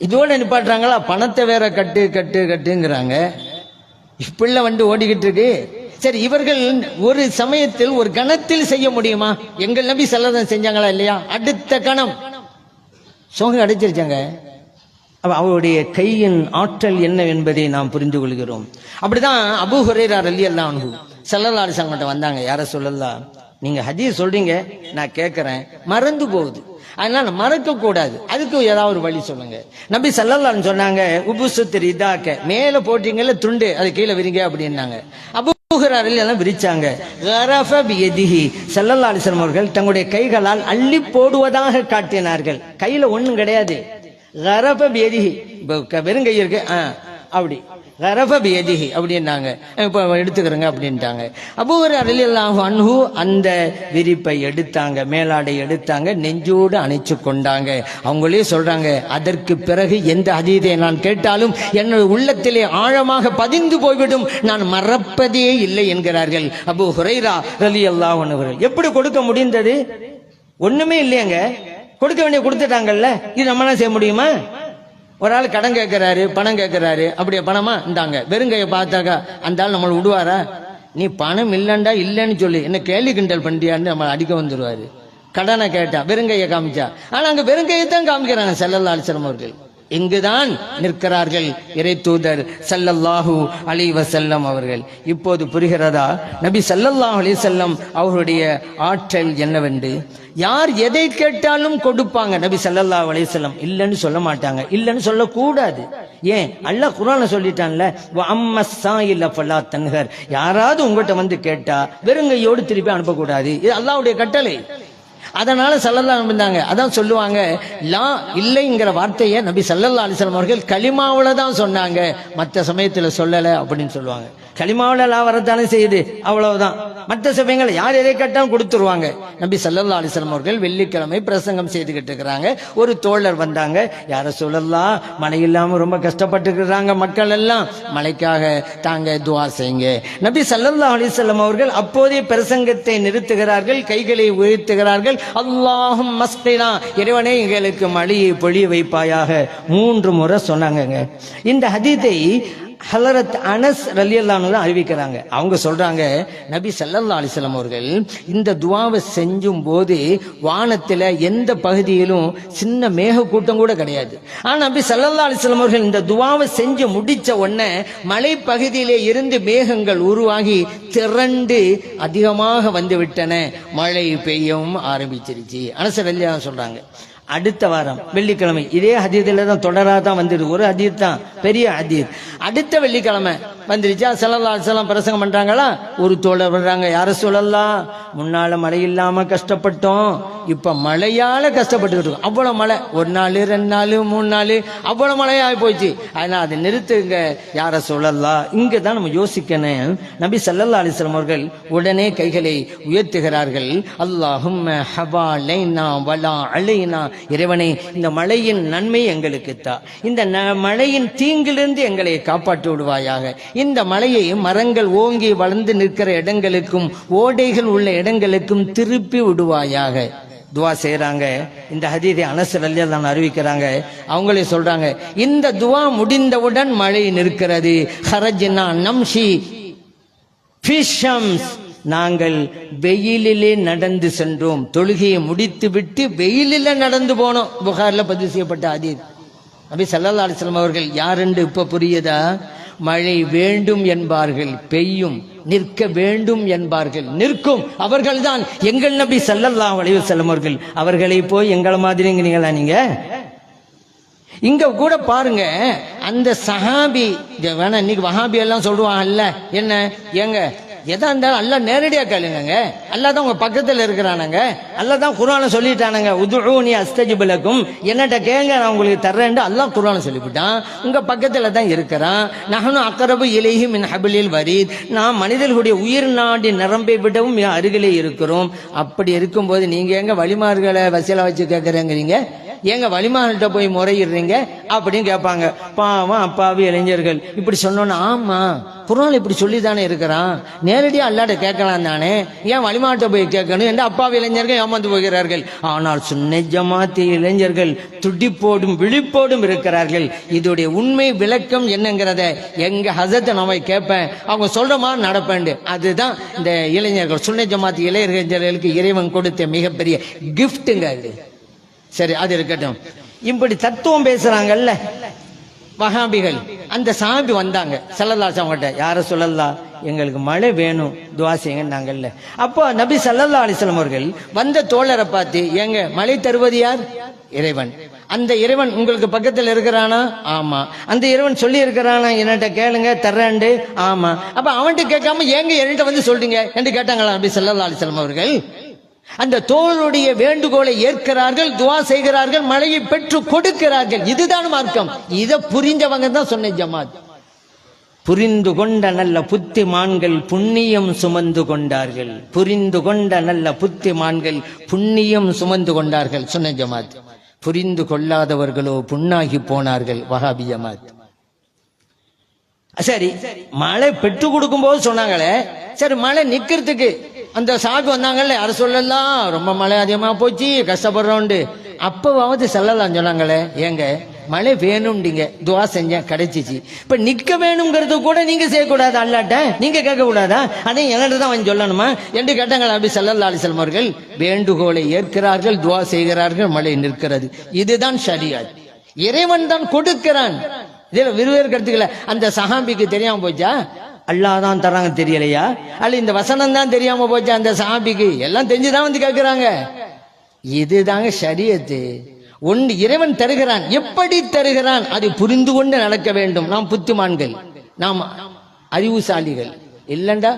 இதோட நிப்பாட்டுறாங்களா? பணத்தை வேற கட்டு கட்டு கட்டுங்கிறாங்க. இப்படில ஓடிக்கிட்டு இருக்கு. சரி, இவர்கள் ஒரு சமயத்தில் ஒரு கணத்தில் செய்ய முடியுமா? எங்கள் நபி ஸல்லல்லாஹு செஞ்சாங்களா இல்லையா? அடுத்த கணம் சோகை அடைச்சிருச்சாங்க. அவருடைய கையின் ஆற்றல் என்ன என்பதை நாம் புரிந்து கொள்கிறோம். அப்படிதான் அபூ ஹுரைரா ரலியல்லாஹு அன்ஹு ஸல்லல்லாஹு அலைஹி வஸல்லம் வந்தாங்க. யார சொல்லலாம், நீங்க ஹதீஸ் சொல்றீங்க, நான் கேட்கிறேன், மறந்து போகுது, அதனால மறக்க கூடாது, அதுக்கு ஏதாவது ஒரு வழி சொல்லுங்க. நபி ஸல்லல்லாஹு அலைஹி சொன்னாங்க, உபுசுத் ரிதாக்க, மேல போட்டீங்கல்ல துண்டு, அது கீழே விரிங்க அப்படின்னாங்க. அபூ ஹுரைரா ரலியல்லாஹு விரிச்சாங்க. கரஃப பியதிஹி, ஸல்லல்லாஹு அலைஹி வஸல்லம் அவர்கள் தங்களுடைய கைகளால் அள்ளி போடுவதாக காட்டினார்கள். கையில ஒண்ணும் கிடையாது. கரஃப பியதிஹி, வெறும் கை இருக்கு, அப்படி கரஃப பியதிஹி அப்படின்னாங்க. இப்போ எடுத்துக்கிறேங்க அப்படின்ட்டாங்க. அபூ ஹுரைரா ரலியல்லாஹு அன்ஹு அந்த விரிப்பை எடுத்தாங்க, மேலாடை எடுத்தாங்க, நெஞ்சோடு அணைச்சு கொண்டாங்க. அவங்களே சொல்றாங்க, அதற்கு பிறகு எந்த ஹதீஸை நான் கேட்டாலும் என்னுடைய உள்ளத்திலே ஆழமாக பதிந்து போய்விடும், நான் மறப்பதே இல்லை என்கிறார்கள் அபூ ஹுரைரா ரலியல்லாஹு அன்ஹு. எப்படி கொடுக்க முடிந்தது? ஒண்ணுமே இல்லையங்க, கொடுக்க வேண்டிய கொடுத்துட்டாங்கல்ல. இது நம்மளால செய்ய முடியுமா? ஒரு ஆள் கடன் கேட்கிறாரு, பணம் கேட்கிறாரு, அப்படியே பணமா இந்தாங்க, வெறுங்கையை பார்த்தாக்கா அந்த ஆள் நம்மளை விடுவாரா? நீ பணம் இல்லைண்டா இல்லைன்னு சொல்லி என்ன கேள்வி கிண்டல் பண்ணியான்னு நம்ம அடிக்க வந்துருவாரு. கடனை கேட்டா வெறுங்கையை காமிச்சா. ஆனா அங்க வெறுங்கையை தான் காமிக்கிறாங்க ஸல்லல்லாஹு அலைஹி வஸல்லம் அவர்கள். இங்குதான் நிற்கிறார்கள் இறை தூதர் ஸல்லல்லாஹு அலைஹி வஸல்லம் அவர்கள். இப்போது புரிகிறதா நபி ஸல்லல்லாஹு அலைஹி வஸல்லம் அவருடைய ஆற்றல் என்னவென்று? யார் எதை கேட்டாலும் கொடுப்பாங்க. நபி ஸல்லல்லாஹு அலைஹி வஸல்லம் இல்லைன்னு சொல்ல மாட்டாங்க, இல்லைன்னு சொல்லக்கூடாது. ஏன்? அல்லாஹ் குர்ஆன்ல சொல்லிட்டான்ல, வ அம்மஸ் ஸாயில ஃபலா தன்ஹர். யாராவது உங்கள்கிட்ட வந்து கேட்டா வெறுங்கையோடு திருப்பி அனுப்பக்கூடாது. இது அல்லாஹ்வுடைய கட்டளை. அதனால ஸல்லல்லாஹு அலைஹி வஸல்லம் அதான் சொல்லுவாங்க, லா இல்லைங்கிற வார்த்தையை நபி ஸல்லல்லாஹு அலைஹி வஸல்லம் அவர்கள் கலிமாவுல தான் சொன்னாங்க, மற்ற சமயத்துல சொல்லல அப்படின்னு சொல்லுவாங்க. கலிமாவுல லா வரத்தானே செய்யுது, அவ்வளவுதான். மற்ற சமயங்கள் யார் எதை கேட்டாலும் கொடுத்துருவாங்க. நபி ஸல்லல்லாஹு அலைஹி வஸல்லம் அவர்கள் வெள்ளிக்கிழமை பிரசங்கம் செய்துகிட்டு இருக்கிறாங்க. ஒரு தோழர் வந்தாங்க, யார சொல்லலாம், மழை இல்லாம ரொம்ப கஷ்டப்பட்டுக்கிறாங்க மக்கள் எல்லாம், மழைக்காக தாங்க துஆ செய்யுங்க. நபி ஸல்லல்லாஹு அலைஹி வஸல்லம் அவர்கள் அப்போதே பிரசங்கத்தை நிறுத்துகிறார்கள், கைகளை உயர்த்துகிறார்கள். அல்லாஹும் மஸ்கினா, இறைவனே எங்களுக்கு மழையை பொழிய வைப்பாயாக 3 முறை சொன்னாங்க. இந்த ஹதீஸை ஹலரத் அனஸ் ரலியல்லாஹு அன்ஹு அறிவிக்கிறாங்க. அவங்க சொல்றாங்க, நபி ஸல்லல்லாஹு அலைஹி வஸல்லம் அவர்கள் இந்த துஆவை செஞ்சும் போது வானத்துல எந்த பகுதியிலும் சின்ன மேக கூட்டம் கூட கிடையாது. ஆனா நபி ஸல்லல்லாஹு அலைஹி வஸல்லம் அவர்கள் இந்த துஆவை செஞ்சு முடிச்ச உடனே மலை பகுதியிலே இருந்து மேகங்கள் உருவாகி திரண்டு அதிகமாக வந்து விட்டன, மழை பெய்யவும் ஆரம்பிச்சிருச்சு. அனஸ் ரலியல்லாஹு அன்ஹு சொல்றாங்க. அடுத்த வாரம் வெள்ளிக்கிழமை இதே ஹதீஸ்ல தான் தொடரா தான் வந்துடுது, ஒரு ஹதீஸ் தான், பெரிய ஹதீஸ். அடுத்த வெள்ளிக்கிழமை வந்துருச்சா, ஸல்லல்லாஹு அலைஹி வஸல்லம் பிரசங்கம் பண்றாங்களா, ஒரு தோழர் வர்றாங்க, யார சொல்லலாம், முன்னால மழை இல்லாம கஷ்டப்பட்டோம், இப்ப மழையால கஷ்டப்பட்டுக்கிட்டு இருக்கோம். அவ்வளவு மழை, 1 நாள் 2 நாள் 3 நாள் அவ்வளவு மழையாகி போச்சு. அதனால அதை நிறுத்துங்க யார சொல்லலாம். இங்க தான் நம்ம யோசிக்கணும். நபி ஸல்லல்லாஹு அலைஹி வஸல்லம் அவர்கள் உடனே கைகளை உயர்த்துகிறார்கள். அல்லாஹும்ம ஹவாலைனா வலா அலைனா, இறைவனே இந்த மழையின் நன்மை எங்களுக்கு தா, இந்த மழையின் தீங்கிலிருந்து எங்களை காப்பாற்றி விடுவாயாக. இந்த மழையை மரங்கள் ஓங்கி வளர்ந்து நிற்கிற இடங்களுக்கும் ஓடைகள் உள்ள இடங்களுக்கும் திருப்பி விடுவாயாக. துவா செய்யறாங்க. இந்த ஹதீஸை அனஸ் ரலியல்லாஹு அன்ஹு அறிவிக்கிறாங்க. அவங்களே சொல்றாங்க, இந்த துவா முடிந்தவுடன் மழை நிற்கிறது. ஹரஜ்னா நம்ஷி ஃபிஷம்ஸ், நாங்கள் வெயிலிலே நடந்து சென்றோம், தொழுகையை முடித்து விட்டு வெயிலில நடந்து போனோம். புகார்ல பதிவு செய்யப்பட்ட ஹதீஸ். நபி ஸல்லல்லாஹு அலைஹி வஸல்லம் அவர்கள் யாரென்று இப்ப புரியுதா? மழை வேண்டும் என்பார்கள், பெய்யும். நிற்க வேண்டும் என்பார்கள், நிற்கும். அவர்கள்தான் எங்கள் நபி ஸல்லல்லாஹு அலைஹி வஸல்லம் அவர்கள். அவர்களை போய் எங்களை மாதிரிங்கிறீங்களா நீங்க? இங்க கூட பாருங்க, அந்த சஹாபி வேணா, இன்னைக்கு வஹாபி எல்லாம் சொல்லுவாங்கல்ல, என்ன ஏங்க எதா இருந்தாலும் அல்லாஹ் நேரடியா கேளுங்க, அல்லாஹ் தான் உங்க பக்கத்துல இருக்கிறானுங்க, அல்லாஹ் தான் குர்ஆன்ல சொல்லிட்டானுங்க, உதுஊனி அஸ்தஜிப் லக்கும், என்னட்ட கேங்க நான் உங்களுக்கு தர்றேன்னு அல்லாஹ் குர்ஆன்ல சொல்லிவிட்டான். உங்க பக்கத்துல தான் இருக்கிறான். நஹ்னு அக்ரபு இலைஹி மின் ஹபிலில் வரீத், நாம் மனிதர்களுடைய உயிர் நாடி நரம்பை விடவும் மிக அருகிலே இருக்கிறோம். அப்படி இருக்கும்போது நீங்க எங்க வலிமார்களை வசீலா வச்சு கேட்கறேங்கிறீங்க, ஏங்க வலிமார்கிட்ட போய் முறையிடுறீங்க அப்படின்னு கேட்பாங்க. பாவம் அப்பாவி இளைஞர்கள் இப்படி சொன்னோன்னு, ஆமா குர்ஆன் இப்படி சொல்லி தானே இருக்கிறான், நேரடியா அல்லாஹ்ட்ட கேட்கலாம் தானே, ஏன் வலிமார்கிட்ட போய் கேட்கணும் என்று அப்பாவி இளைஞர்கள் ஏமாந்து போகிறார்கள். ஆனால் சுன்ன ஜமாத்தி இளைஞர்கள் துடிப்போடும் விழிப்போடும் இருக்கிறார்கள். இதோடைய உண்மை விளக்கம் என்னங்கிறத எங்க ஹஸரத் நம்ம கேட்பேன், அவங்க சொல்ற மாதிரி நடப்பேன். அதுதான் இந்த இளைஞர்கள், சுன்ன ஜமாத்தி இளைஞர்களுக்கு இறைவன் கொடுத்த மிகப்பெரிய கிஃப்ட்டுங்க அது. சரி, அது இருக்கட்டும். இப்படி தத்துவம் பேசுறாங்கல்ல வஹாபிகள், அந்த சாபி வந்தாங்க ஸல்லல்லாஹு அலைஹி வஸல்லம், யார சொல்லலாம், எங்களுக்கு மழை வேணும், துஆ செய்யுங்கன்னாங்கல்ல. அப்போ நபி ஸல்லல்லாஹு அலைஹி வஸல்லம் அவர்கள் வந்த தோழரை பார்த்து, ஏங்க மழை தருவது யார்? இறைவன். அந்த இறைவன் உங்களுக்கு பக்கத்தில் இருக்கிறானா? ஆமா. அந்த இறைவன் சொல்லி இருக்கிறானா, என்னட்ட கேளுங்க தர்றேன்டு? ஆமா. அப்ப அவன்கிட்ட கேட்காம ஏங்க என்கிட்ட வந்து சொல்றீங்க என்று கேட்டாங்களா நபி ஸல்லல்லாஹு அலைஹி வஸல்லம் அவர்கள். அந்த தோழருடைய வேண்டுகோளை ஏற்கிறார்கள், துஆ செய்கிறார்கள், மழையை பெற்று கொடுக்கிறார்கள். இதுதான் மார்க்கம். இதை புரிஞ்சவங்க தான் சொன்ன ஜமாத். புரிந்து கொண்ட நல்ல புத்திமான்கள் புண்ணியம் சுமந்து கொண்டார்கள். புரிந்து கொண்ட நல்ல புத்திமான்கள் புண்ணியம் சுமந்து கொண்டார்கள் சொன்ன ஜமாத். புரிந்து கொள்ளாதவர்களோ புண்ணாகி போனார்கள் வஹாபி ஜமாத். சரி, மழை பெற்று கொடுக்கும் போது சொன்னாங்களே, சரி மழை நிக்கிறதுக்கு அந்த சாபி வந்தாங்கல்ல, யார சொல்லலாம், ரொம்ப மழை அதிகமா போச்சு கஷ்டப்படுறோண்டு, அப்பவாவது ஸல்லல்லாஹு சொன்னாங்களே, ஏங்க மழை வேணும்டிங்க, துஆ செஞ்சேன் கிடைச்சிச்சு, இப்ப நிக்க வேணுங்கிறது கூட நீங்க செய்யக்கூடாது, அல்லாட்ட நீங்க கேட்க கூடாதா? அதே என்கிட்ட தான் வந்து சொல்லணுமா என்று கேட்டாங்க நபி ஸல்லல்லாஹு அலைஹி வஸல்லம் அவர்கள். வேண்டுகோளை ஏற்கிறார்கள், துஆ செய்கிறார்கள், மழை நிற்கிறது. இதுதான் ஷரியத். இறைவன் தான் கொடுக்கிறான். இதுல விறுவிறு கருத்துக்கல. அந்த சஹாபிக்கு தெரியாம போச்சா? அல்லாஹ் தான் தராங்க தெரியலையா? அல்ல இந்த வசனம் தான் தெரியாம போச்சா அந்த சஹாபிக்கு? எல்லாம் தெரிஞ்சுதான் வந்து கேட்கிறாங்க. இதுதாங்க ஷரியத்து. ஒன்று இறைவன் தருகிறான். எப்படி தருகிறான் அது புரிந்து கொண்டு நடக்க வேண்டும். நாம் புத்திமான்கள், நாம் அறிவுசாலிகள் இல்லண்டா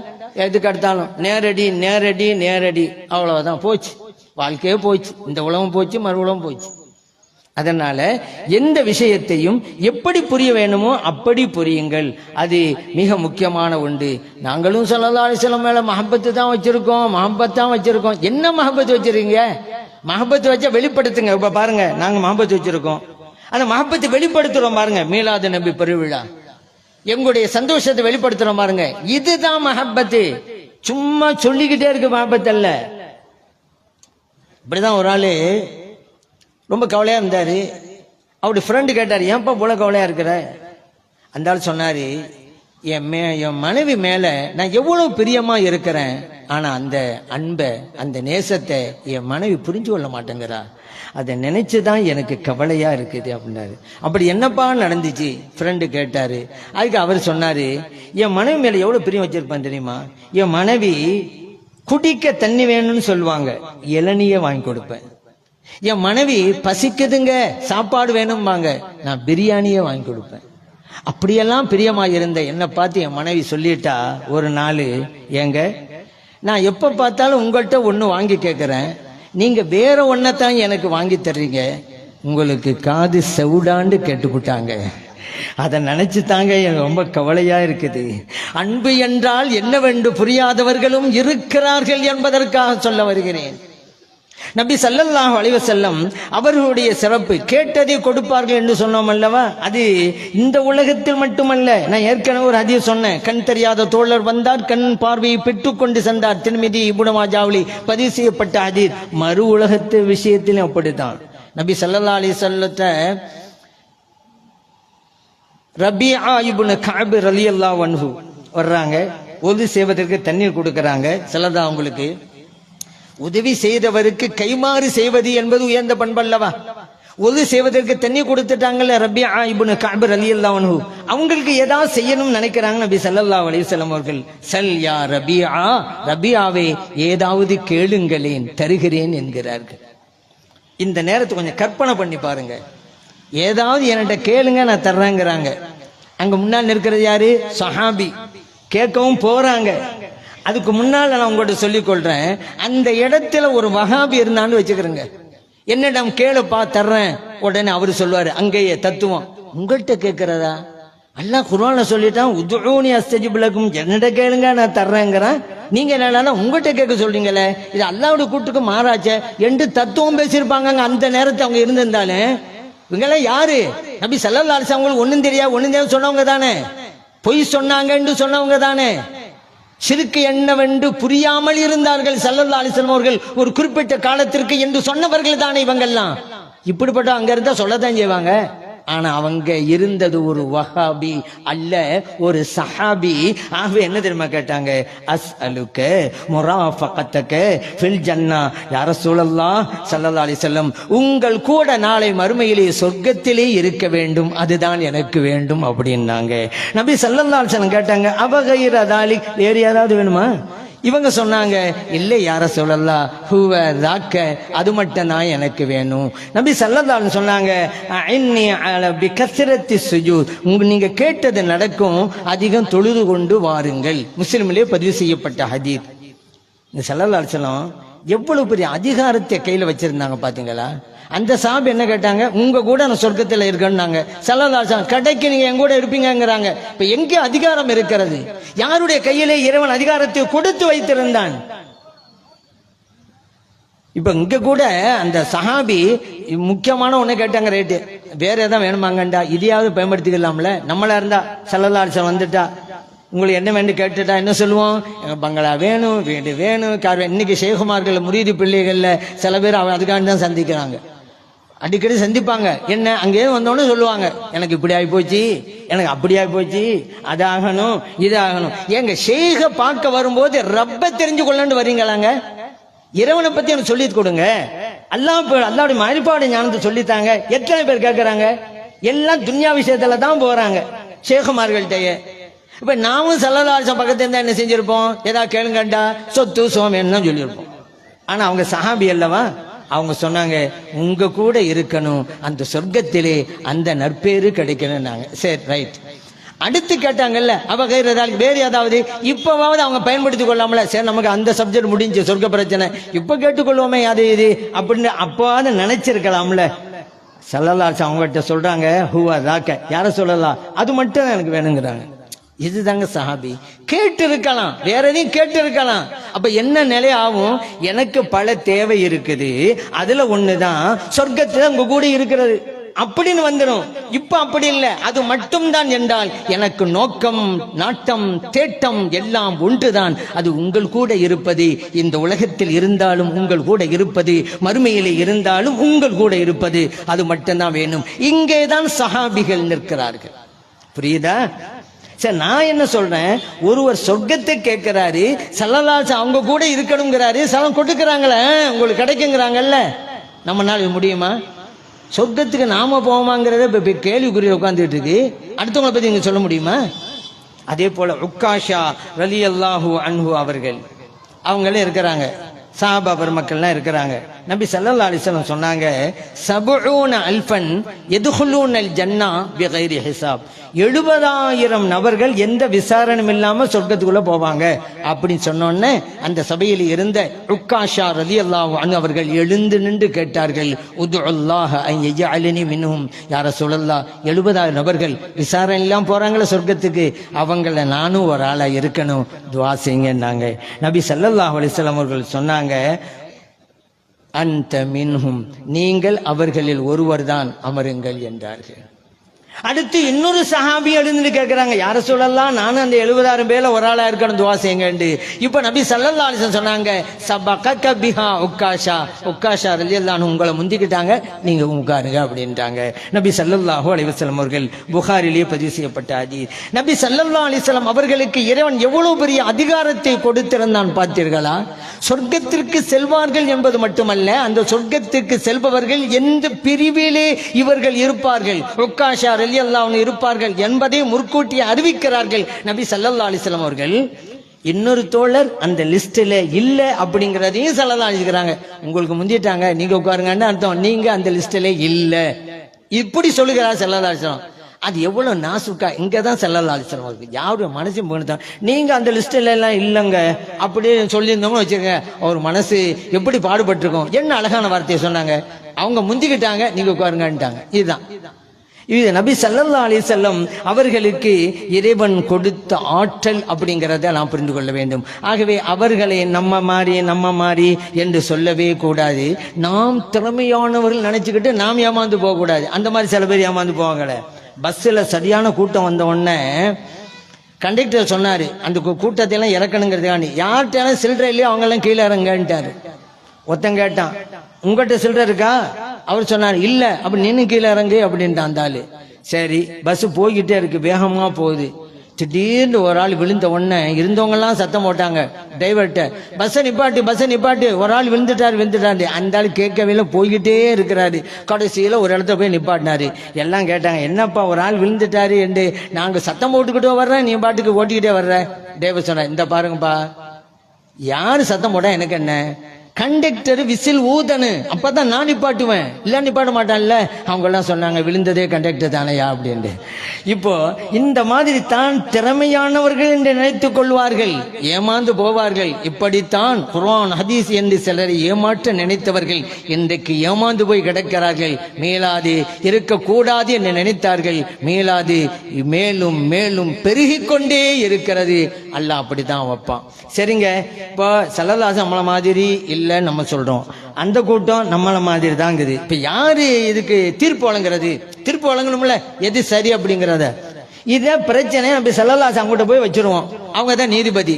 எதுக்கு எடுத்தாலும் நேரடி நேரடி நேரடி, அவ்வளவுதான். போச்சு, வாழ்க்கையே போச்சு, இந்த உலகம் போச்சு, மறு உலகம் போச்சு. அதனால எந்த விஷயத்தையும் எப்படி புரிய வேணுமோ அப்படி புரியுங்கள். அது மிக முக்கியமான ஒன்று. நாங்களும் ஸல்லல்லாஹு அலைஹி வஸல்லம் மேல மஹப்பத்து தான் வச்சிருக்கோம், மஹப்பத் தான் வச்சிருக்கோம். என்ன மஹப்பத் வச்சிருக்கீங்க? மஹப்பத்து வச்சா வெளிப்படுத்துங்க. இப்ப பாருங்க, நாங்க மஹப்பத்து வச்சிருக்கோம், அந்த மஹப்பத்தை வெளிப்படுத்துறோம் பாருங்க. மீலாது நபி பெருவிழா, எங்களுடைய சந்தோஷத்தை வெளிப்படுத்துறோம் பாருங்க. இதுதான் மஹப்பத்து. சும்மா சொல்லிக்கிட்டே இருக்கு மஹப்பத் அல்ல. இப்படிதான் ஒரு ஆளு ரொம்ப கவலையா இருந்தாரு. அவருடைய ஃப்ரெண்டு கேட்டாரு, ஏன்பா போல கவலையா இருக்கிற? அந்த ஆள் சொன்னாரு, என் மனைவி மேல நான் எவ்வளவு பிரியமா இருக்கிறேன், ஆனா அந்த அன்பை, அந்த நேசத்தை என் மனைவி புரிஞ்சு கொள்ள மாட்டேங்கிறா. அதை நினைச்சுதான் எனக்கு கவலையா இருக்குது அப்படின்னாரு. அப்படி என்னப்பா நடந்துச்சு ஃப்ரெண்டு கேட்டாரு. அதுக்கு அவர் சொன்னாரு, என் மனைவி மேல எவ்வளவு பிரியம் வச்சிருப்பான் தெரியுமா? என் மனைவி குடிக்க தண்ணி வேணும்னு சொல்லுவாங்க, இளநிய வாங்கி கொடுப்பேன். என் மனைவி பசிக்குதுங்க, சாப்பாடு வேணும்பாங்க, நான் பிரியாணியே வாங்கி கொடுப்பேன். அப்படியெல்லாம் பிரியமா இருந்த என்னை பார்த்து என் மனைவி சொல்லிட்டா ஒரு நாள், ஏங்க நான் எப்ப பார்த்தாலும் உங்கள்கிட்ட ஒண்ணு வாங்கி கேட்கிறேன், நீங்க வேற ஒன்னதான் எனக்கு வாங்கி தர்றீங்க, உங்களுக்கு காது செவுடாண்டு கேட்டுக்கிட்டாங்க. அதை நினைச்சு தாங்க எனக்கு ரொம்ப கவலையா இருக்குது. அன்பு என்றால் என்னவென்று புரியாதவர்களும் இருக்கிறார்கள் என்பதற்காக சொல்ல வருகிறேன். நபி ஸல்லல்லாஹு அலைஹி வஸல்லம் அவர்களுடைய சிறப்பு, கேட்டதை கொடுப்பார்கள் என்று சொன்னோம் அல்லவா, அது இந்த உலகத்தில் மட்டுமல்ல. நான் ஏற்கனவே ஒரு ஹதீஸ் சொன்னேன், கண் தெரியாத தோழர் வந்தார், கண் பார்வையை பெற்றுக் கொண்டு சென்றார். திருமிதி இப்னு மாஜாவிலி பதிவு செய்யப்பட்ட ஹதீஸ். மறு உலகத்து விஷயத்திலும் அப்படித்தான். நபி ஸல்லல்லாஹு அலைஹி வஸல்லத்தை ரபிஆ இப்னு கஅப் ரலியல்லாஹு அன்ஹு வர்றாங்க, ஒது செய்வதற்கு தண்ணீர் கொடுக்கறாங்க. ஸல்லல்லாஹு அவங்களுக்கு உதவி செய்தவருக்கு கைமாறு செய்வது என்பது உயர்ந்த பண்பல்லவா. உதவி செய்வதற்கு தண்ணி கொடுத்துட்டாங்கல்ல ரபிஆ இப்னு கஅப் ரலியல்லாஹு அன்ஹு, அவங்களுக்கு ஏதாவது செய்யணும்னு நினைக்கிறாங்க. நபி ஸல்லல்லாஹு அலைஹி வஸல்லம் அவர்கள், சல் யா ரபிஆ, ரபிஆவே ஏதாவது கேளுங்களேன் தருகிறேன் என்கிறார்கள். இந்த நேரத்தை கொஞ்சம் கற்பனை பண்ணி பாருங்க. ஏதாவது என்கிட்ட கேளுங்க நான் தர்றேங்கிறாங்க. அங்க முன்னால் இருக்கிறது யாரு? சஹாபி. கேட்கவும் போறாங்க. அதுக்கு முன்னால் நான் உங்கள்கிட்ட சொல்லிக் கொள்றேன், அந்த இடத்துல ஒரு வஹாபி இருந்தான்னு வச்சுக்கிறேங்க, என்னிடம் கேளுப்பா தர்றேன். உடனே அவரு சொல்லுவாரு, அங்கேயே தத்துவம், உங்கள்கிட்ட கேட்கிறதா? அல்லாஹ் குர்ஆன்ல சொல்லிட்டான், உதுஊனி அஸ்தஜிப் லக்கும், என்னிட்ட கேளுங்க நான் தர்றேங்கிறான். நீங்க என்னன்னா உங்கள்கிட்ட கேட்க சொல்றீங்களே, இது அல்லாஹ்வுடைய கூட்டுக்கு மாறாச்சே என்று தத்துவம் பேசியிருப்பாங்க. அந்த நேரத்தை அவங்க இருந்திருந்தாலும் இவங்கெல்லாம் யாரு? நபி ஸல்லல்லாஹு அலைஹி வஸல்லம் ஒன்னும் தெரியாது சொன்னவங்க தானே, பொய் சொன்னாங்க என்று சொன்னவங்க தானே, ஷிர்க் என்னவென்று புரியாமல் இருந்தார்கள் ஸல்லல்லாஹு அலைஹி வஸல்லம் அவர்கள் ஒரு குறிப்பிட்ட காலத்திற்கு என்று சொன்னவர்கள் தானே இவங்கெல்லாம். இப்படிப்பட்ட அங்க இருந்தா சொல்லத்தான் செய்வாங்க. ஆனா அவங்க இருந்தது ஒரு வஹாபி அல்ல, ஒரு சஹாபி. ஆகவே என்ன தெரியுமா கேட்டாங்க? அஸ்அலுக முராஃபகத்தக ஃபில் ஜன்னா, யா ரசூலல்லாஹ் ஸல்லல்லாஹு அலைஹி வஸல்லம், உங்கள் கூட நாளை மறுமையிலே சொர்க்கத்திலே இருக்க வேண்டும், அதுதான் எனக்கு வேண்டும் அப்படின்னாங்க. நபி ஸல்லல்லாஹு அலைஹி வஸல்லம் கேட்டாங்க, அவகைர தாலிக், வேறு ஏதாவது வேணுமா? இவங்க சொன்னாங்க, இல்லை யா ரசூலல்லாஹ், ஹுவ ஸாக்க, அது மட்டும் தான் எனக்கு வேணும். நபி ஸல்லல்லாஹு அலைஹி சொன்னாங்க, இன்னி அல பிகஸ்ரத்தி சுஜூத், நீங்க கேட்டது நடக்கும், அதிகம் தொழுது கொண்டு வாருங்கள். முஸ்லிமிலே பதிவு செய்யப்பட்ட ஹதீஸ். இந்த ஸல்லல்லாஹு அலைஹி வஸல்லம் எவ்வளவு பெரிய அதிகாரத்தை கையில வச்சிருந்தாங்க பாத்தீங்களா? அந்த சாபி என்ன கேட்டாங்க? உங்க கூட நான் சொர்க்கத்தில் இருக்கேன்னாங்க. ஸல்லல்லாஹு அலைஹி வஸல்லம், கடைக்கு நீங்க என் கூட இருப்பீங்கிறாங்க. இப்ப எங்க அதிகாரம் இருக்கிறது? யாருடைய கையிலே இறைவன் அதிகாரத்தை கொடுத்து வைத்திருந்தான்? இப்ப இங்க கூட அந்த சஹாபி முக்கியமான ஒண்ணு கேட்டாங்க, ரேட்டு வேற ஏதாவது வேணுமாங்கண்டா, இதையாவது பயன்படுத்திக்கலாம்ல. நம்மளா இருந்தா ஸல்லல்லாஹு அலைஹி வஸல்லம் வந்துட்டா, உங்களுக்கு என்ன வேண்டும் கேட்டுட்டா என்ன சொல்லுவோம்? பங்களா வேணும், வீடு வேணும், கார் வேணும். இன்னைக்கு ஷேகுமார்கள் முரீது பிள்ளைகள்ல சில பேர் அதுக்காண்டி தான் சந்திக்கிறாங்க, அடிக்கடி சந்திப்பாங்க. என்ன அங்கே வந்தோன்னு சொல்லுவாங்க, எனக்கு இப்படி ஆகி போச்சு, எனக்கு அப்படி ஆகி போச்சு, அதாகணும் இதாகணும். ஏங்க ஷேக பார்க்க வரும்போது ரப்ப தெரிஞ்சு கொள்ளன்னு வரீங்களாங்க? இறைவனை பத்தி எனக்கு சொல்லி கொடுங்க. அல்லாஹ்வுடைய மாரிபாடு ஞானத்தை சொல்லித்தாங்க. எத்தனை பேர் கேட்கறாங்க? எல்லாம் துன்யா விஷயத்துல தான் போறாங்க ஷேகுமார்கள்ட்டயே. இப்ப நாமும் ஸல்லல்லாஹு அலைஹி வஸல்லம் பக்கத்துல இருந்தா என்ன செஞ்சிருப்போம்? ஏதாவது கேளுங்கண்டா சொத்து சோமேன்னு சொல்லியிருப்போம். ஆனா அவங்க சஹாபி அல்லவா, அவங்க சொன்னாங்க உங்க கூட இருக்கணும், அந்த சொர்க்கத்திலே அந்த நற்பேரு கிடைக்கணும்னாங்க. சரி ரைட். அடுத்து கேட்டாங்கல்ல அவ வேறு ஏதாவது இப்பவாவது அவங்க பயன்படுத்திக் கொள்ளாமல. சரி நமக்கு அந்த சப்ஜெக்ட் முடிஞ்சு சொர்க்க பிரச்சனை, இப்ப கேட்டுக்கொள்வோமே அது இது அப்படின்னு அப்பவாவது நினைச்சிருக்கலாம்ல. ஸல்லல்லாஹு அலைஹி வஸல்லம் அவங்ககிட்ட சொல்றாங்க ஹுவ ராக்க, யார சொல்லலாம், அது மட்டும் எனக்கு வேணுங்கிறாங்க. இதுதாங்க சஹாபி. கேட்டு இருக்கலாம், வேற எதையும் கேட்டு இருக்கலாம். அப்ப என்ன நிலை ஆகும்? எனக்கு பல தேவை இருக்குது, அதுல ஒண்ணுதான் சொர்க்கத்துல உங்க கூட இருக்கிறது அப்படின்னு வந்துடும். இப்ப அப்படி இல்லை, அது மட்டும் தான் என்றால் எனக்கு நோக்கம் நாட்டம் தேட்டம் எல்லாம் ஒன்றுதான், அது உங்கள் கூட இருப்பது, இந்த உலகத்தில் இருந்தாலும் உங்கள் கூட இருப்பது, மறுமையிலே இருந்தாலும் உங்கள் கூட இருப்பது, அது மட்டும்தான் வேணும். இங்கேதான் சஹாபிகள் நிற்கிறார்கள். புரியுதா? சரி, நான் என்ன சொல்றேன், ஒருவர் சொர்க்கத்தை கேட்கிறாரு, ஸல்லல்லாஹு அலைஹி வஸல்லம் அவங்க கூட இருக்கணுங்கிறாரு, சலம் கொடுக்கறாங்களே உங்களுக்கு கிடைக்குங்கிறாங்கல்ல. நம்மனால முடியுமா? சொர்க்கத்துக்கு நாம போவோமாங்கிறத இப்ப கேள்விக்குரிய உட்கார்ந்துட்டு இருக்கு. அடுத்தவங்களை பத்தி நீங்க சொல்ல முடியுமா? அதே போல உக்காஷா ரலியல்லாஹு அன்ஹு அவர்கள், அவங்களே இருக்கிறாங்க, சஹாபா பெருமக்கள்லாம் இருக்கிறாங்க. நபி ஸல்லல்லாஹு அலைஹி வஸல்லம் சொன்னாங்க 70 அல்ஃபன் யதுகுலூனல் ஜன்னா பிகைரி ஹிசாப். 70,000 நபர்கள் எந்த விசாரணையும் இல்லாம சொர்க்கத்துக்குள்ள போவாங்க அப்படின்னு சொன்னோன்னே அந்த சபையில் இருந்த உக்காஷா ரலியல்லாஹு அன்ஹு அவர்கள் எழுந்து நின்று கேட்டார்கள், உதுல்லாஹ அன் யஜஅலனி மின்ஹும். யா ரசூலல்லாஹ், 70,000 நபர்கள் விசாரணை இல்லாம போறாங்களே சொர்க்கத்துக்கு, அவங்கள நானும் ஒரு ஆளா இருக்கணும், துஆ செய்யுங்கன்னாங்க. நபி ஸல்லல்லாஹு அலைஹி வஸல்லம் அவர்கள் சொன்னாங்க அன்த மின்ஹும், நீங்கள் அவர்களில் ஒருவர் தான், அமருங்கள் என்றார்கள். அடுத்து இன்னொரு சஹாபி எழுந்து கேட்கிறாங்க, யார சொல்லலாம், நானும் அந்த 70,000 பேர்ல ஒரு ஆளா இருக்கணும், துஆ செய்யுங்க. இப்ப நபி ஸல்லல்லாஹு அலைஹி வஸல்லம் சொன்னாங்க சபகக பிஹா உக்காஷா, உக்காஷா ரலியல்லாஹு அன்ஹு உங்களை முந்திக்கிட்டாங்க, நீங்க உட்காருங்க அப்படின்றாங்க நபி ஸல்லல்லாஹு அலைஹி வஸல்லம் அவர்கள். புகாரிலேயே பதிவு செய்யப்பட்ட ஹதீஸ். நபி ஸல்லல்லாஹு அலைஹி வஸல்லம் அவர்களுக்கு இறைவன் எவ்வளவு பெரிய அதிகாரத்தை கொடுத்திருந்தான் பார்த்தீர்களா? சொர்க்கத்திற்கு செல்வார்கள் என்பது மட்டுமல்ல, அந்த சொர்க்கத்திற்கு செல்பவர்கள் எந்த பிரிவிலே இவர்கள் இருப்பார்கள், உக்காஷா ரலியல்லாஹு அன்ஹு இருப்பார்கள் என்பதை முற்கூட்டி அறிவிக்கிறார்கள் நபி ஸல்லல்லாஹு அலைஹி வஸல்லம் அவர்கள். இன்னொரு தோழர் அந்த லிஸ்ட்ல இல்ல அப்படிங்கறதையும் ஸல்லல்லாஹு அலைஹி வஸல்லம் உங்களுக்கு முந்திட்டாங்க, நீங்க உட்காருங்கன்னு அர்த்தம், நீங்க அந்த லிஸ்ட்ல இல்ல இப்படி சொல்லுகிறார் ஸல்லல்லாஹு அலைஹி வஸல்லம். அது எவ்வளவு நாசுக்கா. இங்கதான் ஸல்லல்லாஹு அலைஹி வஸல்லம் இருக்கு, யாருடைய மனசையும் போனதான் நீங்க அந்த லிஸ்ட்ல எல்லாம் இல்லங்க அப்படியே சொல்லியிருந்தோம்னு வச்சுக்கோங்க, அவர் மனசு எப்படி பாடுபட்டிருக்கும். என்ன அழகான வார்த்தையை சொன்னாங்க, அவங்க முந்திக்கிட்டாங்க, நீங்க உட்காருங்கன்ட்டாங்க. இதுதான் இது நபி ஸல்லல்லாஹு அலைஹி வஸல்லம் அவர்களுக்கு இறைவன் கொடுத்த ஆற்றல் அப்படிங்கிறத நாம் புரிந்து கொள்ள வேண்டும். ஆகவே அவர்களை நம்ம மாறி என்று சொல்லவே கூடாது. நாம் திறமையானவர்கள் நினைச்சுக்கிட்டு நாம் ஏமாந்து போக கூடாது. அந்த மாதிரி சில பேர் ஏமாந்து போவாங்களே. பஸ்ல சரியான கூட்டம் வந்த உடனே கண்டக்டர் சொன்னாரு, அந்த கூட்டத்தை எல்லாம் இறக்கணுங்கிறதுக்காண்டி யார்கிட்ட சில்லறை இல்லையோ அவங்க எல்லாம் கீழே இறங்கன்ட்டாரு. ஒருத்தன் கேட்டான், உங்ககிட்ட சில்லறை இருக்கா? அவர் சொன்னார் இல்ல. அப்ப நின்னு கீழே இறங்கு அப்படின்ட்டான் அந்த ஆளு. சரி, பஸ் போய்கிட்டே இருக்கு, வேகமா போகுது. திடீர்னு ஒரு ஆள் விழுந்த உடனே இருந்தவங்க எல்லாம் சத்தம் போட்டாங்க டிரைவர்கிட்ட, பஸ்ஸை நிப்பாட்டு, ஒரு ஆள் விழுந்துட்டாரு. அந்த ஆள் கேட்கவே இல்லை, போய்கிட்டே இருக்கிறாரு. கடைசியில ஒரு இடத்த போய் நிப்பாட்டினாரு. எல்லாம் கேட்டாங்க, என்னப்பா ஒரு ஆள் விழுந்துட்டாரு என்று நாங்க சத்தம் போட்டுக்கிட்டே வர்றேன், நீ பாட்டுக்கு ஓட்டிக்கிட்டே வர்ற. டிரைவர் சொன்ன, இந்த பாருங்கப்பா, யாரு சத்தம் போட்டா எனக்கு என்ன, கண்டக்டர் விசில் ஊதனு, அப்பதான் நான் நிப்பாட்டுவேன், இல்ல நிப்பாட்ட மாட்டான்ல. அவங்க எல்லாம் சொன்னாங்க, விழுந்ததே கண்டக்டர் தானையா அப்படின்னு. இப்போ இந்த மாதிரி தான் திறமையானவர்கள் என்று நினைத்துக் கொள்வார்கள், ஏமாந்து போவார்கள். இப்படித்தான் குர்ஆன் ஹதீஸ் என்று சிலரை ஏமாற்ற நினைத்தவர்கள் இன்றைக்கு ஏமாந்து போய் கிடக்கிறார்கள். மேலாது இருக்கக்கூடாது என்று நினைத்தார்கள், மேலாது மேலும் மேலும் பெருகிக் கொண்டே இருக்கிறது. அல்லாஹ் அப்படித்தான் வைப்பான். சரிங்க, இப்போ ஸல்லல்லாஹு அலைஹி வஸல்லம் மாதிரி இல்ல நம்ம சொல்றோம், அந்த கூட்டம் நம்மள மாதிரி தாங்குது. இப்ப யாரு இதுக்கு தீர்ப்பு வழங்குறது? தீர்ப்பு வழங்கணும்ல, எது சரி அப்படிங்கறத. இதே பிரச்சனை நம்ம ஸல்லல்லாஹு அலைஹி வஸல்லம் போய் வச்சிருவோம், அவங்க தான் நீதிபதி.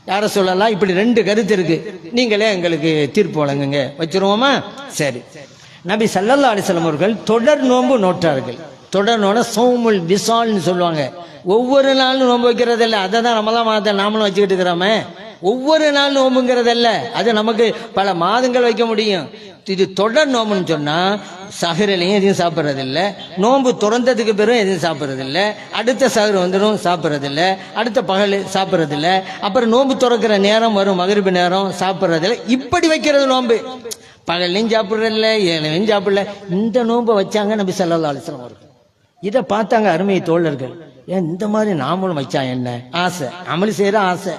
யார சொல்லலாம், இப்படி ரெண்டு கருத்து இருக்கு, நீங்களே எங்களுக்கு தீர்ப்பு வழங்குங்க, வச்சிருவோமா? சரி. நபி ஸல்லல்லாஹு அலைஹி வஸல்லம் அவர்கள் தொடர் நோன்பு நோட்டார்கள். தொடர் நோன சௌமுல் விசால்னு சொல்லுவாங்க. ஒவ்வொரு நாளும் நோன்பு வைக்கிறது இல்லை, அதை தான் ரமலான் மாதத்தை நாமளும் வச்சுக்கிட்டு இருக்கிறோமே. ஒவ்வொரு நாள் நோம்புங்கிறதல்ல, அது நமக்கு பல மாதங்கள் வைக்க முடியும். இது தொடர் நோம்புன்னு சொன்னா சஹரிலையும் எதையும் சாப்பிட்றதில்ல, நோம்பு துறந்ததுக்கு பிறகு எதையும் சாப்பிட்றதில்ல, அடுத்த சஹர் வந்துடும் சாப்பிட்றதில்ல, அடுத்த பகல் சாப்பிட்றதில்ல, அப்புறம் நோம்பு துறக்கிற நேரம் வரும் மகரிபு நேரம் சாப்பிட்றதில்ல. இப்படி வைக்கிறது நோம்பு. பகல்லையும் சாப்பிட்றதில்ல, ஏழையும் சாப்பிடல. இந்த நோம்பை வச்சாங்க நபி ஸல்லல்லாஹு அலைஹி வஸல்லம் அவர்கள். இதை பார்த்தாங்க அருமை தோழர்கள். ஏன் இந்த மாதிரி நாமளும் வச்சா என்ன? ஆசை, அமல் செய்யற ஆசை.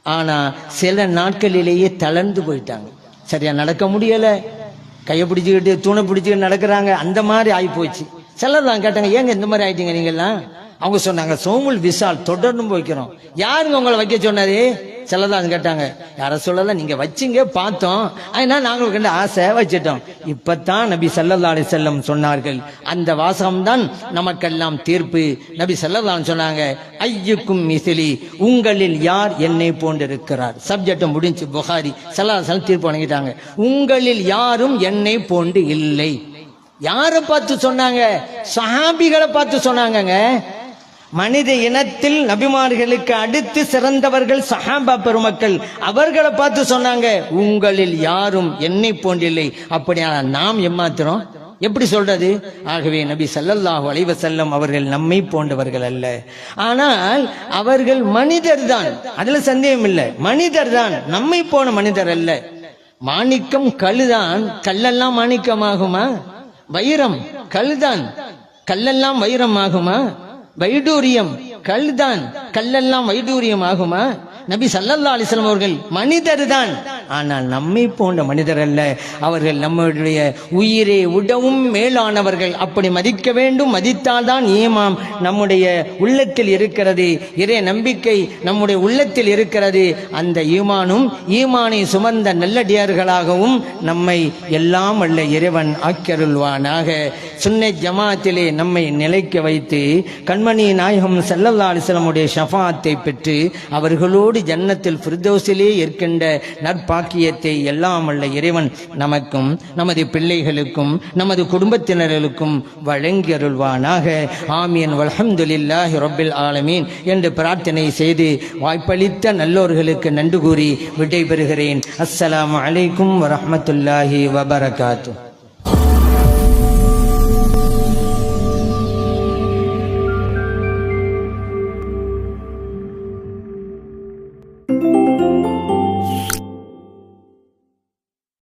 ஆனா சில நாட்களிலேயே தளர்ந்து போயிட்டாங்க. சரியா நடக்க முடியல, கையை பிடிச்சிக்கிட்டு தூணை பிடிச்சிக்கிட்டு நடக்கிறாங்க. அந்த மாதிரி ஆகி போச்சு. சிலர் தான் கேட்டாங்க, ஏங்க இந்த மாதிரி ஆயிட்டீங்க நீங்கெல்லாம்? அவங்க சொன்னாங்க, சோமுல் விசால் தொடர்ந்து வைக்கிறோம். யாருங்க உங்களை வைக்க சொன்னது? சிலதான் கேட்டாங்க. யார சொல்லல, நீங்க வச்சிங்க பார்த்தோம், அதனால நாங்களுக்கு கண்ட ஆசை வச்சிட்டோம். இப்பத்தான் நபி ஸல்லல்லாஹு அலைஹி வஸல்லம் சொன்னார்கள், அந்த வாசகம்தான் நமக்கெல்லாம் தீர்ப்பு. நபி ஸல்லல்லாஹு அலைஹி சொன்னாங்க, ஐயுக்கும் மிஸ்லி, உங்களில் யார் என்னை போன்றிருக்கிறார். சப்ஜெக்ட் முடிஞ்சு. புகாரி ஸல்லல்லாஹு அலைஹி வஸல்லம் தீர்ப்பு வழங்கிட்டாங்க. உங்களில் யாரும் என்னை போன்று இல்லை. யாரை பார்த்து சொன்னாங்க? சஹாபிகளை பார்த்து சொன்னாங்கங்க. மனித இனத்தில் நபிமார்களுக்கு அடுத்து சிறந்தவர்கள் சஹாபா பெருமக்கள். அவர்களை பார்த்து சொன்னாங்க, உங்களில் யாரும் என்னை போன்றில்லை. அப்படியான நாம் ஏமாத்துறோம், எப்படி சொல்றது? ஆகவே நபி ஸல்லல்லாஹு அலைஹி வஸல்லம் அவர்கள் நம்மை போன்றவர்கள் அல்ல. ஆனால் அவர்கள் மனிதர் தான், அதுல சந்தேகம் இல்லை. மனிதர் தான், நம்மை போன மனிதர் அல்ல. மாணிக்கம் கல்லுதான், கல்லெல்லாம் மாணிக்கமாகுமா? வைரம் கல்தான், கல்லெல்லாம் வைரம் ஆகுமா? வைடூரியம் கல்தான், கல்லெல்லாம் வைடூரியம் ஆகுமா? நபி ஸல்லல்லாஹு அலைஹி வஸல்லம் அவர்கள் மனிதர் தான், ஆனால் நம்மை போன்ற மனிதர் அல்ல. அவர்கள் நம்முடைய உயிரை விடவும் மேலானவர்கள். அப்படி மதிக்க வேண்டும். மதித்தால்தான் ஈமான் நம்முடைய உள்ளத்தில் இருக்கிறது, இறை நம்பிக்கை நம்முடைய உள்ளத்தில் இருக்கிறது. அந்த ஈமானும் ஈமானை சுமந்த நல்லடியார்களாகவும் நம்மை எல்லாம் அல்ல இறைவன் ஆக்கியருள்வானாக. சுன்னத் ஜமாத்திலே நம்மை நிலைக்க வைத்து கண்மணி நாயகம் ஸல்லல்லாஹு அலைஹி வஸல்லம் உடைய ஷஃபாஅத்தை பெற்று அவர்களோடு ஜன்னத்தில் ஃபிர்தௌஸிலே இருக்கின்ற நற்பாக்கியத்தை எல்லாம் அல்ல இறைவன் நமக்கும் நமது பிள்ளைகளுக்கும் நமது குடும்பத்தினர்களுக்கும் வழங்கி அருள்வானாக. ஆமீன். வல்ஹம்துலில்லாஹி ரப்பில் ஆலமீன் என்று பிரார்த்தனை செய்து வாய்ப்பளித்த நல்லோர்களுக்கு நன்றி கூறி விடைபெறுகிறேன். அஸ்ஸலாமு அலைக்கும் வரஹ்மத்துல்லாஹி வபரகாத்துஹு.